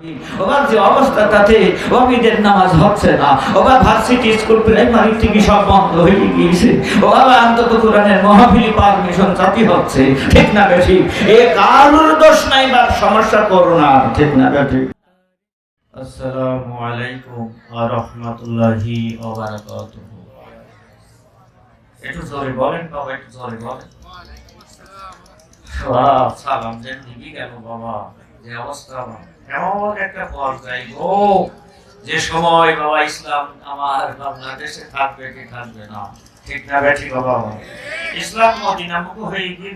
ওবার যে অবস্থা তাতে ওয়াবিদের নামাজ হচ্ছে না, ওবার ভার্সিটি স্কুল প্রাইমারি থেকে সব বন্ধ হয়ে গিয়েছে, ওবার অন্তত কোরআনের মাহফিল পারমিশন চাতি হচ্ছে, ঠিক না বেশি? এ কারোর দোষ নাই বা সমস্যা করো না, ঠিক না বেশি? আসসালামু আলাইকুম ওয়া রাহমাতুল্লাহি ওয়া বারাকাতুহু। একটু জোরে বলেন বাবা, একটু জোরে বলেন। সালাম দেন দিবি কেন বাবা? যে অবস্থা এমন একটা পর্যায়ে গো, যে সময় বাবা ইসলাম আমার বাংলাদেশে থাকবে কি থাকবে না, ঠিক না বেঠি বাবা? ইসলাম মদিনামুখ হয়ে গিয়ে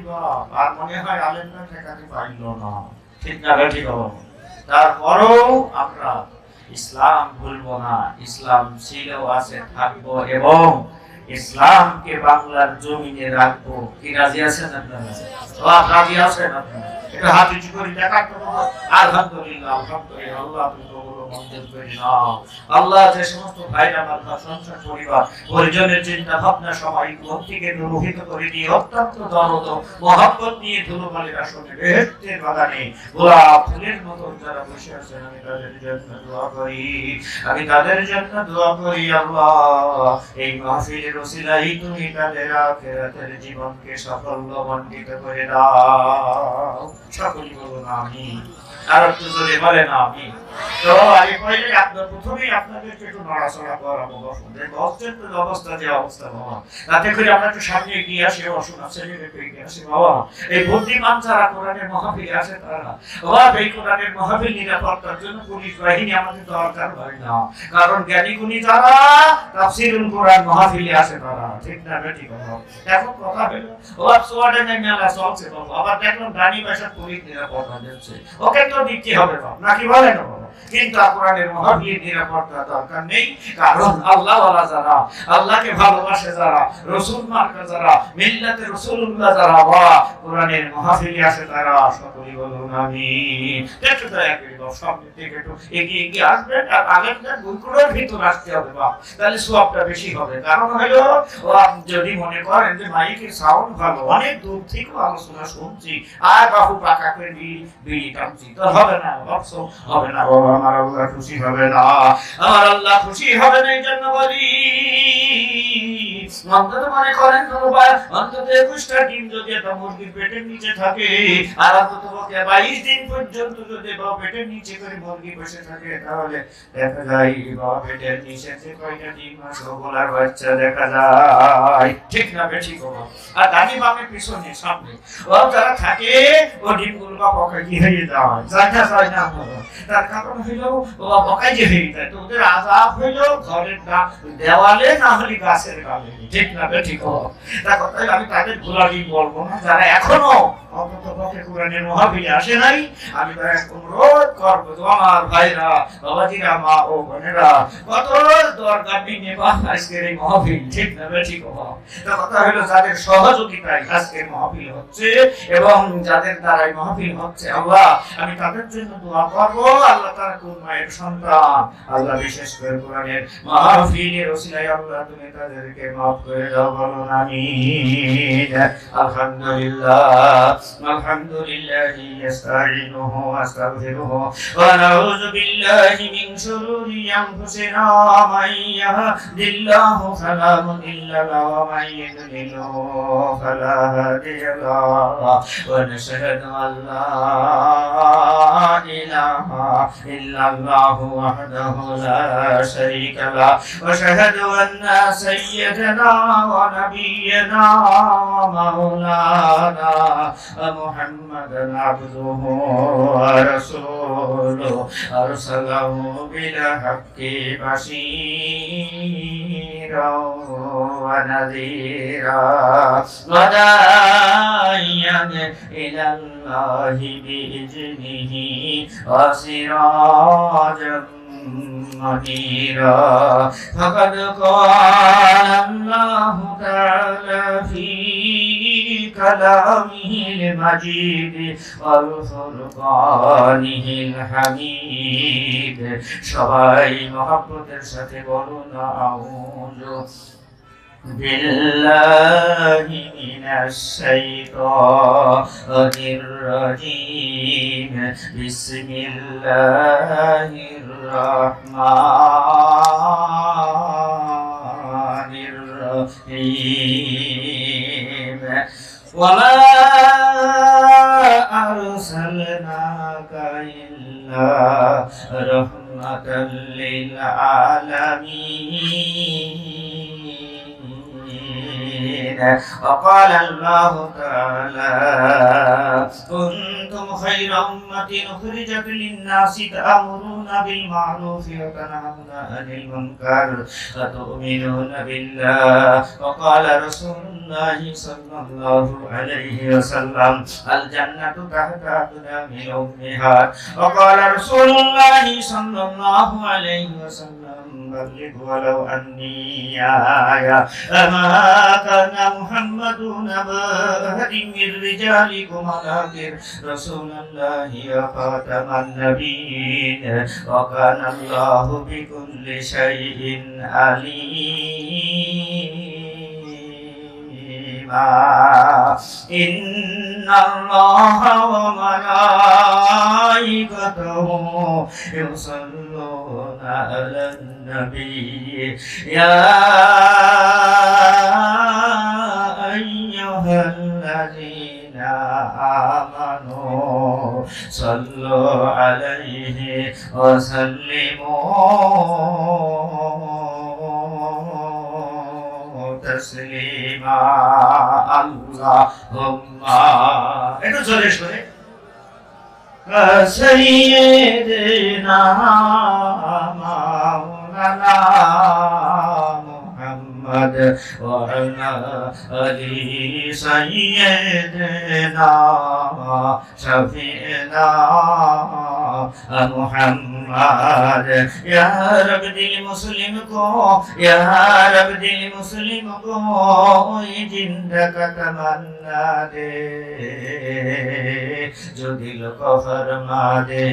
আর মনে হয় আলেমরা ঠেকাতে পারল না, ঠিক না বেঠি বাবা? তারপরেও আমরা ইসলাম ভুলবো না, ইসলাম ছিল আছে থাকবো এবং ইসলামকে বাংলার জমিনে রাখবো। কি রাজি আছেন আপনারা? সব রাজি আছেন আপনারা? এটা হাত উঁচু করে দেখা করবো। আলহামদুলিল্লাহ, আলহামদুলিল্লাহ। আল্লাহ তুমি কবুল মঞ্জুর করে নাও। আল্লাহ যে সমস্ত ভাইরা আমার সংসার পরিবার পরিজনের চিন্তা ভাবনা সবাই ভক্তিকে রোহিত করে দিয়ে অত্যন্ত দরদ মহব্বত নিয়ে ধুলোবালির আসনে বেহেশতের বাগানে গোলাপ ফুলের মতো যারা বসে আছেন, আমি তাদের জন্য দোয়া করি, আমি তাদের জন্য দোয়া করি। আল্লাহ এই মাহফিলের ওসিলায় তুমি তাদের আখিরাতের জীবনকে সাফল্যমণ্ডিত করে দাও। সকলে বলুন আমিন। আর একটু জোরে বলেন আমিন। তো আমি কইলে আপনার প্রথমেই আপনাদেরকে একটু নড়াচড়া করাবো। অবস্থা যে অবস্থা বাবা, তাতে করে আমরা একটু সামনে এগিয়ে আসি, অসুন আছে এগিয়ে আসি বাবা। এই বুদ্ধিমান যারা কোরআনের মাহফিলে আসে তারা বাবা, এই কোরআনের মাহফিল নিরাপত্তার জন্য পুলিশ বাহিনী আমাদের দরকার হয় না, কারণ জ্ঞানী গুণী যারা তাফসীরুল কোরআন মাহফিলে আসে তারা, ঠিক না বেটি বাবা? এখন কথা হলো বাবা সোয়াডেনে মেলা চলছে বাবা, আবার দেখলাম গানি ভাষা পুলিশ নিরাপত্তা দিচ্ছে, ওকে তো দিতে হবে বাবা, নাকি বলেন বাবা? কিন্তু কোরআনের মাহফিলের নিরাপত্তা দরকার নেই, কারণ আল্লাহ ওয়ালা যারা, আল্লাহকে ভালোবাসে যারা, রাসূল মার্কা যারা, মিল্লাতে রাসূলুল্লাহ যারা বাবা কোরআনের মাহফিলে আসে তারা, সকলেই বলুন আমিন। একটু দয়া করে বাবা সামনে থেকে একটু এগিয়ে এগিয়ে আসবেন, আর আলেমদের গুরুকুলের ভিতর আসতে হবে বাবা, তাহলে সওয়াবটা বেশি হবে। কারণ হলো যদি মনে করেন যে মাইকের সাউন্ড ভালো, অনেক দূর থেকে আলোচনা শুনছি আর বাহু পাকা করে বিড়ি টানছি, তো হবে না বাবা, হবে না বাবা, আমার আল্লাহ খুশি হবে না, আমার আল্লাহ খুশি হবে না। এই জন্য বলি অন্তত মনে করেন অন্তত 21টা দিন যদি একটা মুরগির পেটের নিচে থাকে, আর অন্তত 22 দিন পর্যন্ত যদি পেটের নিচে করে মুরগি বসে থাকে, তাহলে দেখা যায় পেটের নিচে যে কয়টা ডিম আছে ওগুলার বাচ্চা দেখা যায়, ঠিক না বেঠি বাবা? আর ডানি বামে পিছনে সামনে ও যারা থাকে ও ডিমগুলো পকাই হয়ে যায়, জায়গা যায় না। তার কারণ হইল বাবা পকাই যে হয়ে যায়, তো ওদের আযাব হইল ঘরের দেওয়ালে না হলে গাছের গালে, ঠিক না বেঠি বাবা? তার কথা আমি তাদের গোলামি বলবো না যারা এখনো অন্তত পক্ষে কোরআনের মাহফিলে আসে নাই, আমি তাদের অনুরোধ করবো, তো আমার ভাইরা বাবাজিরা মা ও বোনেরা কত দরকার নেবা আজকের এই মাহফিল, ঠিক না বেঠি বাবা? তার কথা হলো যাদের সহযোগিতায় আজকের মাহফিল হচ্ছে এবং যাদের দ্বারাই মাহফিল হচ্ছে, আল্লাহ আমি তাদের জন্য দোয়া করবো, আল্লাহ তারা কোন মায়ের সন্তান, আল্লাহ বিশেষ করে কোরআনের মাহফিলের ওসিলায় আল্লাহ তুমি তাদেরকে মাফ করে দাও, বলুন আমিন। আলহামদুলিল্লাহ, আলহামদুলিল্লাহি ইস্তাঈনুহু ওয়া আস্তাগফিরুহু ওয়া নাউযু বিল্লাহি মিন শুরুরি আনফুসিনা মান ইয়াহদিল্লাহু ফালা মুদিল্লা লাহু ওয়া মান ইউদ্লিলহু ফালা হাদিয়া লাহু ওয়া নাশহাদু আল লা ইলাহা ইল্লাল্লাহু ওয়াহদাহু লা শারীকা লাহু ওয়া আশহাদু আন্না সাইয়্যিদানা ওয়া নাবিয়্যানা ওয়া মাওলানা মুহাম্মাদান আবদুহু ওয়া রাসূলুহু আরসালাহু বিল হাক্কি বাশীরাও ওয়া নাযীরা ওয়া দা'iyan ইলাল্লাহি বিইজনিহি ওয়া সিরাজাম منيرا فقد قال الله تعالى في كلامه المجيد والفرقانه الحميد সবাই মহব্বতের সাথে বলুন আউযু بالله من الشيطان الرجيم بسم الله الرحمن الرحيم وما أرسلناك إلا رحمة للعالمين وقال الله تعالى كنتم خير أمة أخرجت للناس تأمرون بالمعروف وتنهون عن المنكر وتؤمنون بالله وقال رسول الله صلى الله عليه وسلم الجنة تحت أقدام الأمهات وقال رسول الله صلى الله عليه وسلم بلغ ولو أني آية أما كان محمد نبا أحد من رجالكم ولكن رسول الله وخاتم النبيين وكان الله بكل شيء عليما إن الله وملائكته يصلون على النبي يا أيها الذين آمنوا صلوا عليه وسلموا تسليما اللهم একটু জোরে জোরে سيدنا مولانا محمد وعلى آل سيدنا شفيعنا محمد يا رب दिल मुस्लिम को या रब दिल मुस्लिम को जिंदा का तमन्ना दे जो दिल को फरमा दे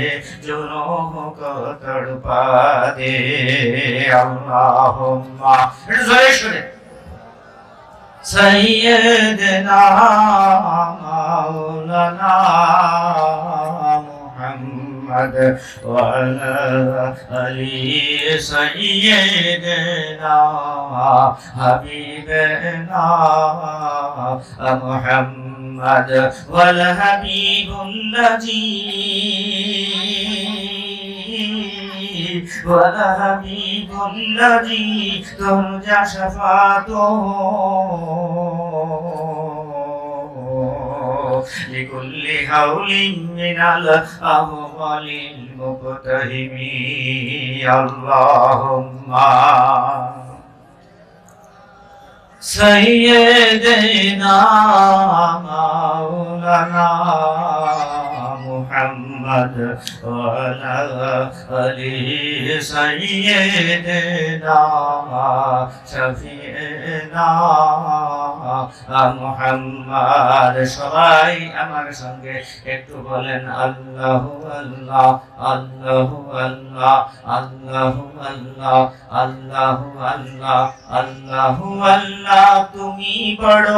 जो रूह को तड़पा दे अल्लाहुम्मा सैयदना मौलाना محمد وعلى آل سيدنا حبيبنا محمد والحبيب الذي ترجى شفاعته لكل هول من الأهوال المقتهم اللهم سيدنا مولانا محمد وعلى آل سيدنا شفيعنا محمد সবাই আমার সঙ্গে একটু বলেন আল্লাহু আল্লাহ আল্লাহু আল্লাহ আল্লাহু আল্লাহ আল্লাহু আল্লাহ আল্লাহু আল্লাহ তুমি বড়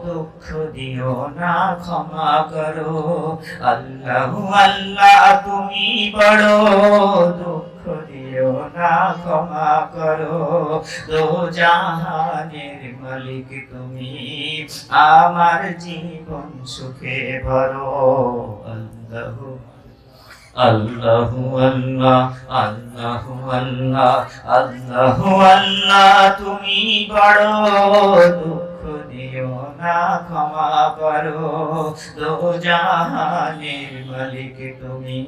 দুঃখ দিও না ক্ষমা করো আল্লাহু আল্লাহ তুমি বড় দুঃখ দিও না ক্ষমা করো দো জাহানের মালিক তুমি আমার জীবন সুখে ভরো আল্লাহু আল্লাহু আল্লাহ আল্লাহু আল্লাহ আল্লাহু আল্লাহ তুমি বড় দুঃখ দিও না ক্ষমা করো দো জাহানের মালিক তুমি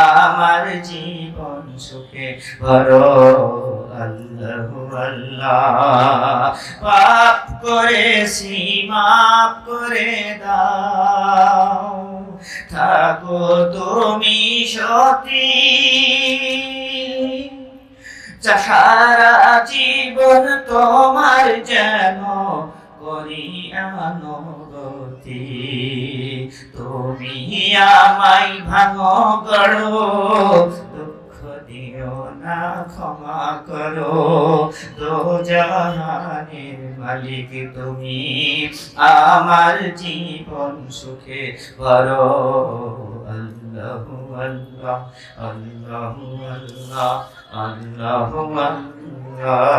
আমার জীবন সুখে ভরো আল্লাহু আল্লাহ পাপ করেছি মাফ করে দাও থাকো তুমি সতী সারা জীবন তোমার যেন করি অনুগতি তুমি আমায় ভাঙো গড়ো দুঃখ দিও না ক্ষমা করো দো জাহানের মালিক তুমি, আমার জীবন সুখে ভরো। আল্লাহু আল্লাহ আল্লাহু আল্লাহ আল্লাহু আল্লাহ।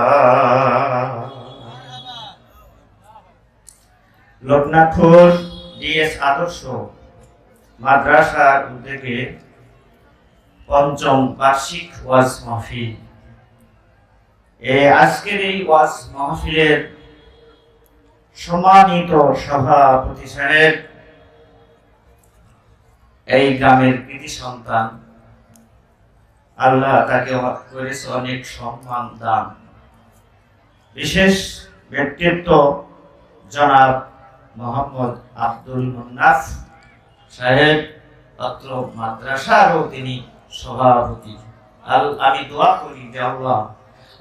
লোকনাথপুর ডিএস আদর্শ মাদ্রাসার উদ্যোগে পঞ্চম বার্ষিক ওয়াজ মাহফিল। আজকের এই ওয়াজ মাহফিলের সম্মানিত সভাপতি সাহেব এই গ্রামের কৃতি সন্তান, আল্লাহ তাকে করেছে অনেক সম্মান দান। বিশেষ ব্যক্তিত্ব জনাব মোহাম্মদ আব্দুল মুন্নাফ সাহেব, অত্র মাদ্রাসারও তিনি সভাপতি। আমি দোয়া করি যে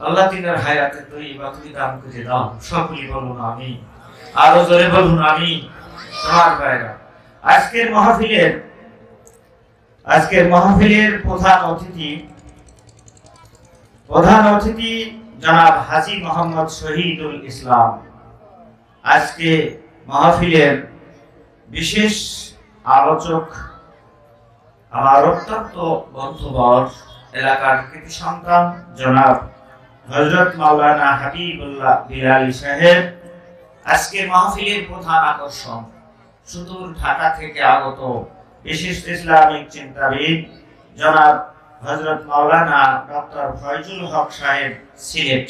আল্লাহ তিনার হায়াতে তৈবা তুমি দান করে দাও। সকলেই বলুন আমি, আরো জোরে বলুন আমি। তোমার ভাইরা, আজকের মাহফিলের প্রধান অতিথি জনাব হাজী মোহাম্মদ শহীদুল ইসলাম। আজকে মাহফিলের বিশেষ আলোচক আমার অত্যন্ত বন্ধুবর, এলাকার কৃতি সন্তান জনাব হযরত মাওলানা হাবিবুল্লাহ বিলালী সাহেব। আজকের মাহফিলের প্রধান আকর্ষণ সুদূর ঢাকা থেকে আগত বিশিষ্ট ইসলামিক চিন্তাবিদ জনাব হযরত মাওলানা ডক্টর ফয়জুল হক সাহেব সিলেট।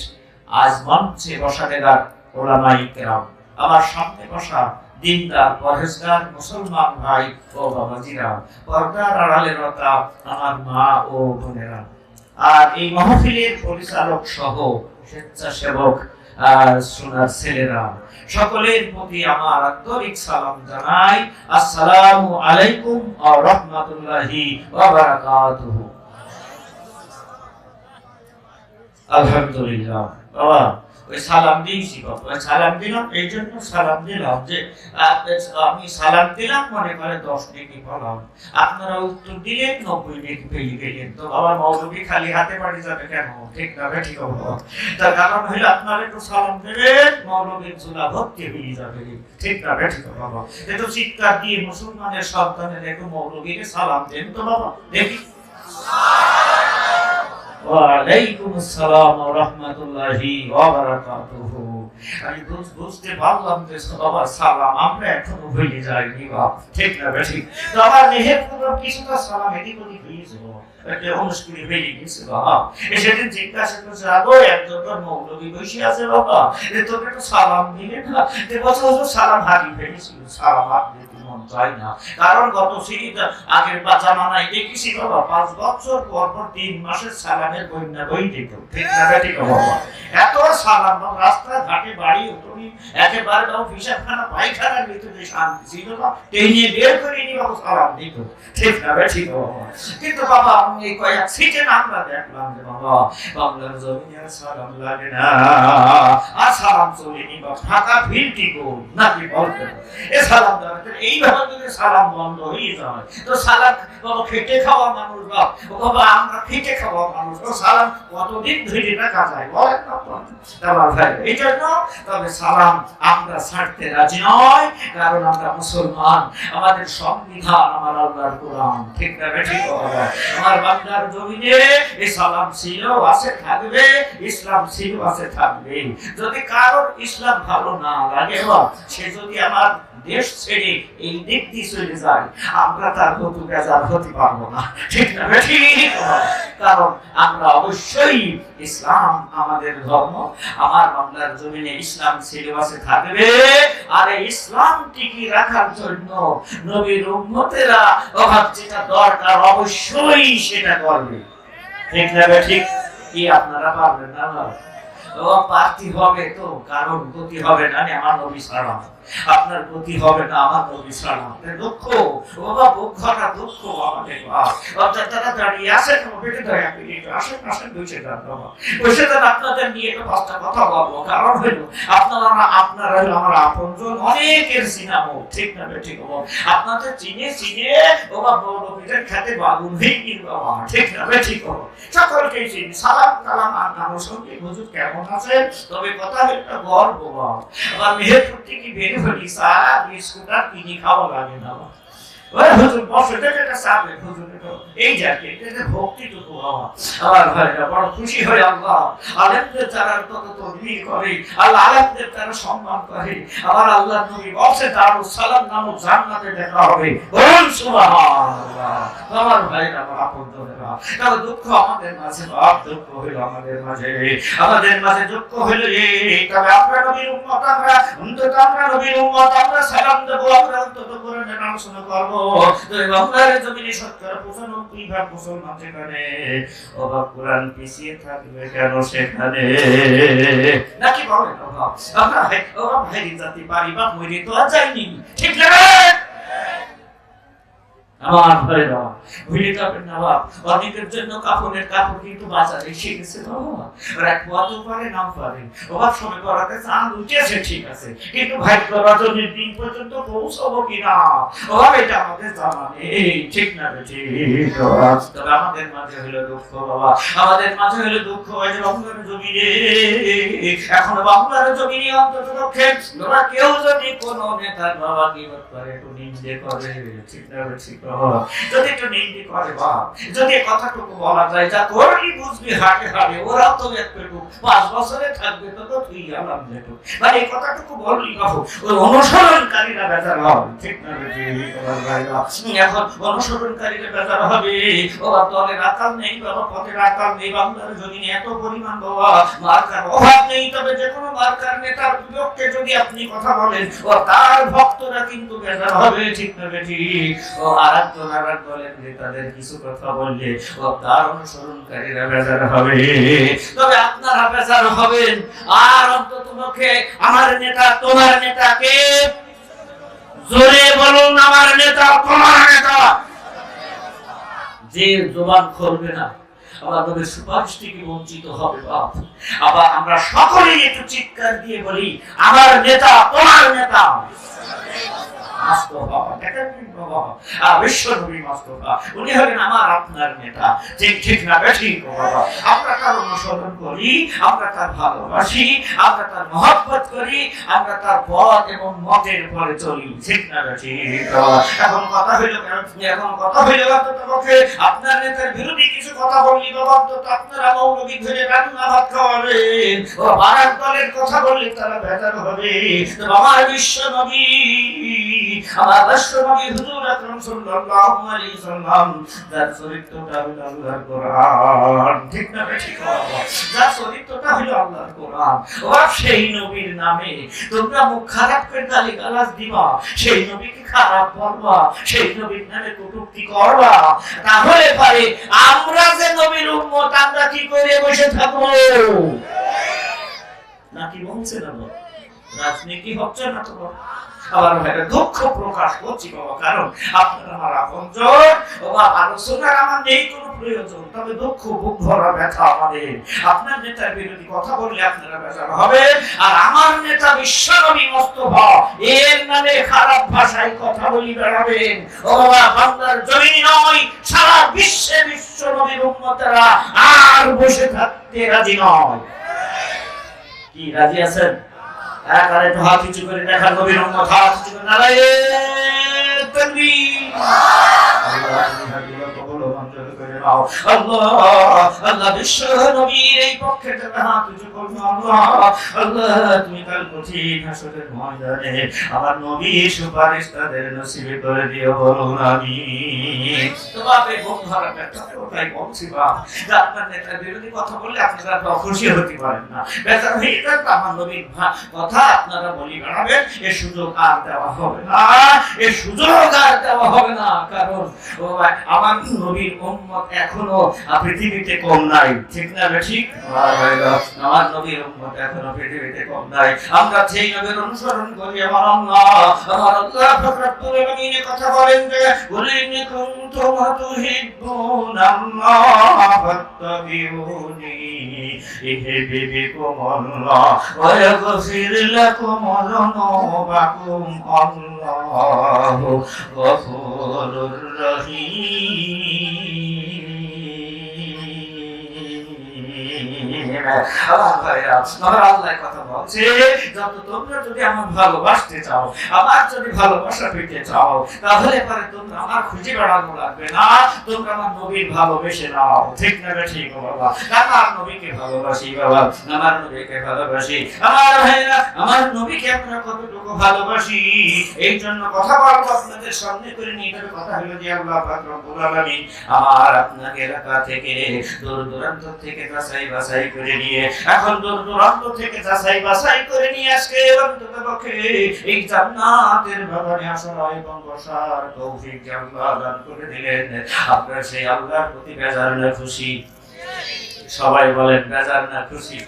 আজ মঞ্চে বসা দেগার ওলামায়ে কেরাম, আমার সামনে বসা দিনদার পরহেজগার মুসলমান ভাই ও বাবাজিরা, পর্দার আড়ালে রতা আমার মা ও বোনেরা, আর এই মাহফিলের পরিচালক সহ স্বেচ্ছাসেবক সোনার ছেলেরা, সকলের প্রতি আমার আন্তরিক সালাম জানাই। আসসালামু আলাইকুম ওয়া রাহমাতুল্লাহি ওয়া বারাকাতুহু। আলহামদুলিল্লাহ বাবা, ওই সালাম দিয়েছি বাবা, ওই সালাম দিলাম, এই জন্য সালাম দিলাম যে আমি সালাম দিলাম মনে করে 10 নেকি বললাম, আপনারা উত্তর দিলেন 90 নেকি পেয়ে গেলেন। তো বাবা মৌলবী খালি হাতে বাড়ি যাবে কেন? ঠিক না ঠিক হবে। তার কারণ হলো আপনারা একটু সালাম দেবেন, মৌলবীর চুলা ভর্তি হয়ে যাবে। ঠিক না ঠিক হবে বাবা। একটু চিৎকার দিয়ে মুসলমানের সন্তানের একটু মৌলবীকে সালাম দেন তো বাবা, দেখি। ওয়ালাইকুম আসসালাম ওয়া রাহমাতুল্লাহি ওয়া বারাকাতুহু। আমি বুঝতে পারলাম যে বাবা সালাম আমরা এখনো ভুলে যাইনি বাবা, ঠিক না ঠিক? তো আমার মেহেরপুর কিছুটা সালাম এদিক ওদিক হয়েছে বাবা, একটা অনুষ্ঠানে বেরিয়ে গেছে বাবা। সেদিন জিজ্ঞাসা করছে, আগো একজন মৌলবী বসে আছে বাবা, তোকে একটু সালাম দিলে না? বছর সালাম হারিয়ে ফেলেছিল, সালাম আপনি মন চাই না। কারণ গত সিরিজে আগের জামানায় দেখেছি বাবা, 5 বছর পর 3 মাসের সালামের বন্যা বই দিত। ঠিক না ঠিক বাবা? এত সালাম রাস্তা ঘাটে বাড়ি তুমি একেবারে দাও পিসাবখানা পায়খানার ভিতরে শান্তি ছিল না, টেনে বের করে নিয়ে বাবা সালাম দিত। ঠিক না ঠিক বাবা? কিন্তু বাবা আমি কয়েক সিজন আমরা দেখলাম যে বাবা বাংলার জমিনে আর সালাম লাগে না, আর সালাম চলেনি বাবা, ঢাকা ফিরতি গো নাকি বলতে এ সালাম দেওয়া এইভাবে যদি সালাম বন্ধ হয়ে যায় তো সালাম বাবা খেটে খাওয়া মানুষ বাবা, আমরা খেটে খাওয়া মানুষ, তো সালাম কতদিন ধরে রাখা যায় বলেন না? এই জন্য তবে সালাম আমরা ছাড়তে রাজি নয়, কারণ আমরা মুসলমান, আমাদের সংবিধান আমার আল্লাহর কোরআন। ঠিক না ঠিক বাবা? আমার বাংলার জমিনে এই সালাম ছিল, আছে, থাকবে, ইসলাম ছিল, আছে, থাকবে। যদি কারোর ইসলাম ভালো না লাগে সে যদি আমার দেশ ছেড়ে এই দিক দিয়ে চলে যায়, আমরা তার নতুন বেজার হতে পারবো না। ঠিক না ঠিক? কারণ আমরা অবশ্যই ইসলাম আমাদের ধর্ম, আমার বাংলার জমিনে ইসলাম সিলেবাসে থাকবে, আর এই ইসলাম টিকিয়ে রাখার জন্য নবীর উম্মতেরা যেটা দরকার অবশ্যই সেটা করবে। ঠিক না ঠিক? কি আপনারা পারবেন না? পার্থী হবে তো কারণ গতি হবে না আমার নবী ছাড়া। আপনার গতি হবে না আমার নবী ছাড়া। দুঃখ বাবা, বুক ভরা দুঃখ আমাদের অর্থাৎ তারা দাঁড়িয়ে আসেন, বেটে দয়া করে আসেন আসেন, বসে যান বাবা, বসে যান। আপনাদের নিয়ে একটু পাঁচটা কথা বলবো, কারণ হইলো আপনারা হলো আমার আপনজন, অনেকের সিনামো, ঠিক না ঠিক বাবা? আপনাদের চিনে চিনে বাবা বড় পিঠের খেতে বাগুন হয়ে গিয়ে বাবা, ঠিক না ঠিক বাবা? সকলকেই চিনি, সালাম কালাম আর নামসঙ্গী হুজুর কেমন আছেন? তবে কথা একটা গর্ব বাবা, আবার মেহেরপুর থেকে বের হলি চা বিস্কুট আর কিনি খাওয়া লাগে না বাবা। ওই হুজুর বসে এটা চাপে হুজুর, এই যাকে এটা ভক্তিটুকু বাবা। আমার ভাইরা বড় খুশি হয় আল্লাহ আলেমদের যারা তত তদবির করে, আল্লাহ আলেমদের যারা সম্মান করে। আমার আল্লাহ নবী বলছে দারুস সালাম নামক জান্নাতে দেখা হবে, বলুন সুবহানাল্লাহ। আমার ভাইরা আমার আপনজনেরা, তবে দুঃখ আমাদের মাঝে বাপ, দুঃখ হইল আমাদের মাঝে দুঃখ হইল এই, তবে আমরা নবীর উম্মত, আমরা অন্তত আমরা নবীর উম্মত, আমরা সালাম দেব, আমরা অন্তত কোরআনের নাম শুনে করব। বাংলার জমিনে ৯৫% মুসলমান, সেখানে অবাক কোরআন পিছিয়ে থাকবে কেন সেখানে? নাকি বলেন আমরা ভাই জাতি পারি বা মরে তো আর যাইনি, ঠিক না? আমার ভাইরা ভুলে যাবেন না বাপ, অনেকের জন্য কাপড়ের কাপড় কিন্তু বাজারে এসে গেছে বাবা, ওরা কত পারে নাম পারে অভাব সময় করাতে চাঁদ উঠেছে, ঠিক আছে, কিন্তু ভাগ্য রজনীর দিন পর্যন্ত পৌঁছাবো কিনা অভাব, এটা আমাদের জানা নেই, ঠিক না ঠিক? তবে আমাদের মাঝে হলো দুঃখ বাবা, আমাদের মাঝে হলো দুঃখ। এই যে বাংলার জমিনে, এখন বাংলার জমিনে অন্তত পক্ষে ওরা কেউ যদি কোনো নেতার বাবা কি করে একটু নিন্দে করে, ঠিক না ঠিক? যদি একটু নিন্দে করে বা যদি কথাটুকু বলা যায় যা করবি বুঝবি হাটে হাটে, ওরা তো একটু 5 বছরে থাকবে তো তুই আলাম যেটু, মানে এই কথাটুকু বললি বাবু, ওই অনুসরণকারীরা বেজার হবে, ঠিক না? এখন অনুসরণকারীরা বেজার হবে, ওরা দলের আকাল নেই বাবা, পথের আকাল নেই, বাংলার জমিনে এত পরিমাণ বাবা মার্কার অভাব নেই। তবে যে কোনো মার্কার নেতার বিপক্ষে যদি আপনি কথা বলেন, ও তার ভক্তরা কিন্তু বেজার হবে, ঠিক না ঠিক? ও আরাধনার দলের নেতাদের কিছু কথা বললে ও তার অনুসরণকারীরা বেজার হবে। তবে আপনারা বেজার হবেন, আর অন্তত পক্ষে আমার নেতা তোমার নেতাকে জোরে বলুন, আমার নেতা তোমার নেতা, যে জবান খুলবে না আমার নবীর সুপারিশ থেকে বঞ্চিত হবে বাপ। আবার আমরা সকলেই একটু চিৎকার দিয়ে বলি, আমার নেতা তোমার নেতা মুস্তাফা, বিশ্বনবী মুস্তাফা, উনি হলেন আমার আপনার নেতা, ঠিক না ঠিক বাবা? আমরা তার অনুসরণ করি, আমরা তার ভালোবাসি, আমরা তার মহব্বত করি, আমরা তার পথ এবং মতের পরে চলি, ঠিক না ঠিক? এখন কথা হইল আপনার নেতার বিরোধী কিছু কথা বললি বাবা, অন্তত আপনারা মৌলবী ধরে রান্না ভাত খাওয়াবেন, ও বারাক দলের কথা বললে তারা বেজার হবে। আমার বিশ্বনবী, আমার রাষ্ট্রনবী হুজুর আকরাম সাল্লাল্লাহু আলাইহি সাল্লাম, যার চরিত্রটা হলো আল্লাহর কোরআন, ঠিক না ঠিক? যার চরিত্রটা হলো আল্লাহর কোরআন, ও সেই নবীর নামে তোমরা মুখ খারাপ করে গালিগালাজ দিবা, সেই নবীকে খারাপ বলবা, সেই নবীর নামে কটূক্তি করবা, তাহলে পারে আমরা যে নবীর উম্মত আমরা কি করে বসে থাকবো? নাকি বলছে না রাজনীতি হচ্ছে না তো? আবার দুঃখ প্রকাশ করছি বাবা, কারণ আপনারা আমার আপনজন, আলোচনার আমার নেই কোনো প্রয়োজন, তবে দুঃখ বুক ভরা ব্যথা আমাদের। আপনার নেতার বিরোধী কথা বললে আপনারা বেজার হবেন, আর আমার নেতা বিশ্বনবী মুস্তাফা, এর নামে খারাপ ভাষায় কথা বলি বেড়াবেন, ও বাংলার জমি নয় সারা বিশ্বে বিশ্বনবীর উম্মতেরা আর বসে থাকতে রাজি নয়। কি রাজি আছেন? আরে তো হাত কিছু করে দেখার নবীর উম্মত, হাত কিছু করে নারায়ে তাকবীর, আল্লাহ বিশ্ব নবীর এই পক্ষে হাত উঁচু করুন। আল্লাহ তুমি কাল কঠিন হাসরের ময়দানে আমার নবীর সুপারিশ তাদের নসিবে করে দিও, বলুন আমিন। তো বাপে ঘুম ধরা ব্যথা ওটাই বলছি বাপ, যে আপনার নেতার বিরোধী কথা বললে আপনারা তো খুশি হতে পারেন না, বেজার হয়ে যান, আমার নবীর কথা আপনারা বলি বেড়াবেন, এ সুযোগ আর দেওয়া হবে না, এ সুযোগ আর দেওয়া হবে না, কারণ আমার নবীর উম্মত এখনো পৃথিবীতে কম নাই, ঠিক না ঠিক? আমার নবীর উম্মত এখনো পৃথিবীতে কম নাই। আমরা সেই নবীর অনুসরণ করি। আমার আল্লাহ পাক রব্বুল আলামিন কথা বলেন যে কুলিন কুনতুম তুহিব্বুনাল্লাহ ফাত্তাবিউনি ইহবিবিকুমুল্লাহ ওয়া ইয়াগফির লাকুম যুনুবাকুম আল্লাহু গফুরুর রহিম। আল্লাহ কথা বলছে, যত তোমরা যদি আমার ভালোবাসতে চাও, আমার যদি ভালোবাসা পেতে চাও, তাহলে পরে তোমরা আমার খুঁজে বেড়ানো লাগবে না, তোমরা আমার নবীর ভালোবেসে নাও, ঠিক না? ঠিক বাবা, আমার নবীকে ভালোবাসি বাবা, আমার নবীকে ভালোবাসি। আমার ভাইরা, আমার নবীকে আমরা কতটুকু ভালোবাসি, এই জন্য কথা বলবো আপনাদের সামনে করে নিয়ে যাবে। কথা হলো যে আল্লাহ পাক রব্বুল আলামিন আমার আপনার এলাকা থেকে দূর দূরান্ত থেকে যাচাই বাছাই করে নিয়ে, এখন দূর দূরান্ত থেকে যাচাই বাছাই করে নিয়ে আজকে অন্ততপক্ষে এই জান্নাতের বাগানে আসা এবং বসার তৌফিক আল্লাহ দান করে দিলেন। আপনারা সেই আল্লাহর প্রতি বেজার না খুশি? সবাই বলেন বেজার না খুশি?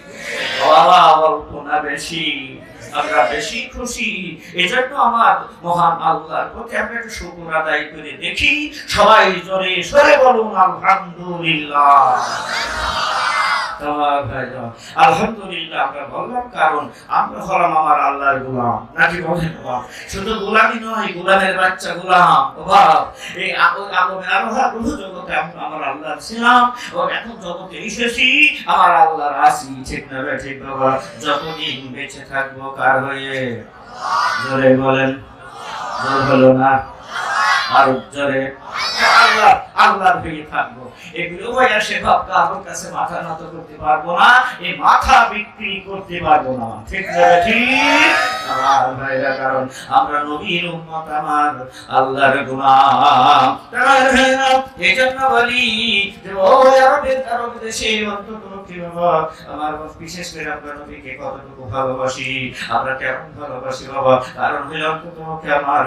বাবা অল্প না বেশি? আমরা বেশি খুশি। এজন্য আমার মহান আল্লাহর প্রতি আমরা একটু শুকর আদায় করে দেখি। সবাই জোরে সরে বলুন আলহামদুলিল্লাহ। আলহামদুলিল্লাহ আমরা বললাম কারণ আমরা হলাম আমার আল্লাহর গোলাম, নাকি বলেন? শুধু গোলামই নয়, গোলামের বাচ্চা গোলাম। এই আলমের আলোহা গ্রহ জগতে আমরা আমার আল্লাহর ছিলাম ও এখন জগতে এসেছি আমার আল্লাহর আছি, ঠিক না? ঠিক বাবা, যতদিন বেঁচে থাকবো কার হয়ে? জোরে বলেন, জোর হলো না, আর জোরে আল্লাহ আল্লাহর হয়ে থাকবো। এগুলো ভাইয়া সেভাব কারোর কাছে মাথা নত করতে পারবো না, এই মাথা বিক্রি করতে পারবো না, ঠিক না? ঠিক আমার ভাইরা, কারণ আমরা নবীর উম্মত, আমার আল্লাহর গোলাম। এই জন্য বলি যে ও আরব দেশে অন্তত কি বাবা, আমার বিশেষ করে আপনার নবীকে কতটুকু ভালোবাসি, আমরা কেমন ভালোবাসি বাবা, কারণ হইল অন্তত আমার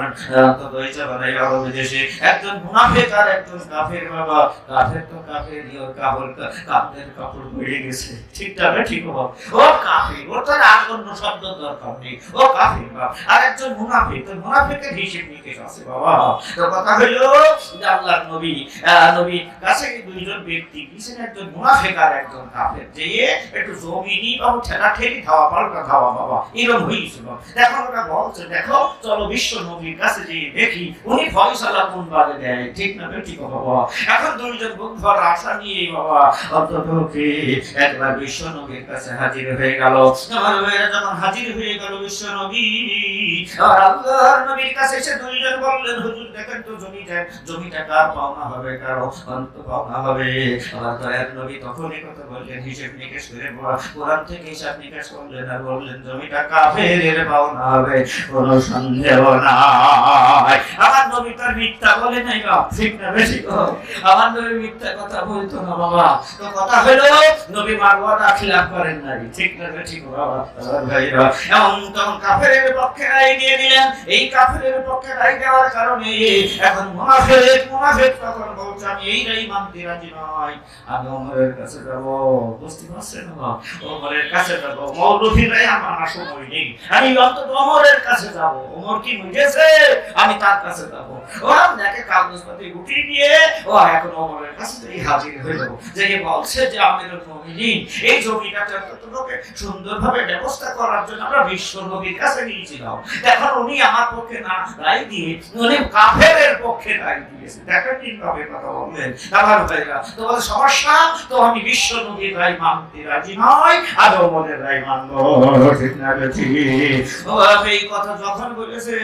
অন্তত এই জামানায় আরব দেশে একজন মুনাফিক আর একজন কাফের বাবা। কাফের তো কাফের, ওর কাপড়ের কাপড় পড়ে গেছে, ঠিক না? ঠিক বাবা, ও কাফের, ওর তো আর অন্য শব্দ দরকার নেই, ও কাফের বাবা। আর একজন মুনাফিক, তো মুনাফিকের হিসেব নিকেশ আছে বাবা। তো কথা হইল যে আল্লাহর নবী কাছে দুইজন ব্যক্তি গেছেন, একজন মুনাফিক আর একজন কাফের, যে একটু জমিনি বাবু ঠেলা ঠেলি ধাওয়া পাল্টা ধাওয়া বাবা, এরকম হয়েছিল। এখন ওরা বলছে দেখো চলো বিশ্ব নবীর কাছে যে দেখি উনি ফয়সালা কোন বারে দেয়, ঠিক না? ঠিক বাবা। এখন দুইজন বন্ধুর আশা নিয়ে বাবা অন্ততপক্ষে একবার বিশ্ব নবীর কাছে হাজির হয়ে গেল। আমার ভাইরা যখন হাজির হয়ে গেল বিশ্ব নবী আর আল্লাহর নবীর কাছে এসে দুইজন বললেন হুজুর দেখেন তো জমিটা কার পাওনা হবে, কার অন্ত পাওনা হবে? আমার দয়ার নবী তখনই কথা বললেন, হিসেব নিকেশ করে কোরআন থেকে হিসাব নিকেশ করলেন আর বললেন জমিটা কাফেরের পাওনা হবে, কোনো সন্দেহ নাই। আমার নবী তার মিথ্যা বলে নাই বাপ, ঠিক না? বেশি আমার নবী মিথ্যা কথা বলতো না বাবা। তো কথা হলো নবী মারওয়াদা খিলাফ করেন নাই, ঠিক না? ঠিক বাবা। ভাইরা এমন তখন কাফেরের পক্ষে রায় দিয়ে দিলেন। এই কাফেরের পক্ষে রায় দেওয়ার কারণে এখন মুনাফিক তখন বলছে আমি এই রায় মানতে রাজি নই, আমি ওমরের কাছে যাব। বুঝতে পারছেন না? ওমরের কাছে যাব, মৌলভীর রায় আমার সময় নেই, আমি অন্তত ওমরের কাছে যাব। ওমর কি বুঝেছে আমি তার কাছে যাব? ও আপনাকে কাগজপত্র গুটিয়ে নিয়ে ও এখন ওমরের কাছে হাজির হইল, যে বলছে যে আমিরুল মুমিনিন এই জমিটাকে সুন্দরভাবে ব্যবস্থা করার জন্য আমরা বিশ্ব নবীর কাছে নিয়েছিলাম। এখন উনি আমার পক্ষে না রায় দিয়ে উনি কাফেরের পক্ষে রায় দিয়েছে। দেখেন কিভাবে কথা বললেন। আমার ভাইরা তোমাদের সমস্যা তো আমি বিশ্ব নবীর রায় মানতে রাজি নয়, আর ওমরের রায় মানবো, ঠিক না? ঠিক ও এই কথা যখন বলেছে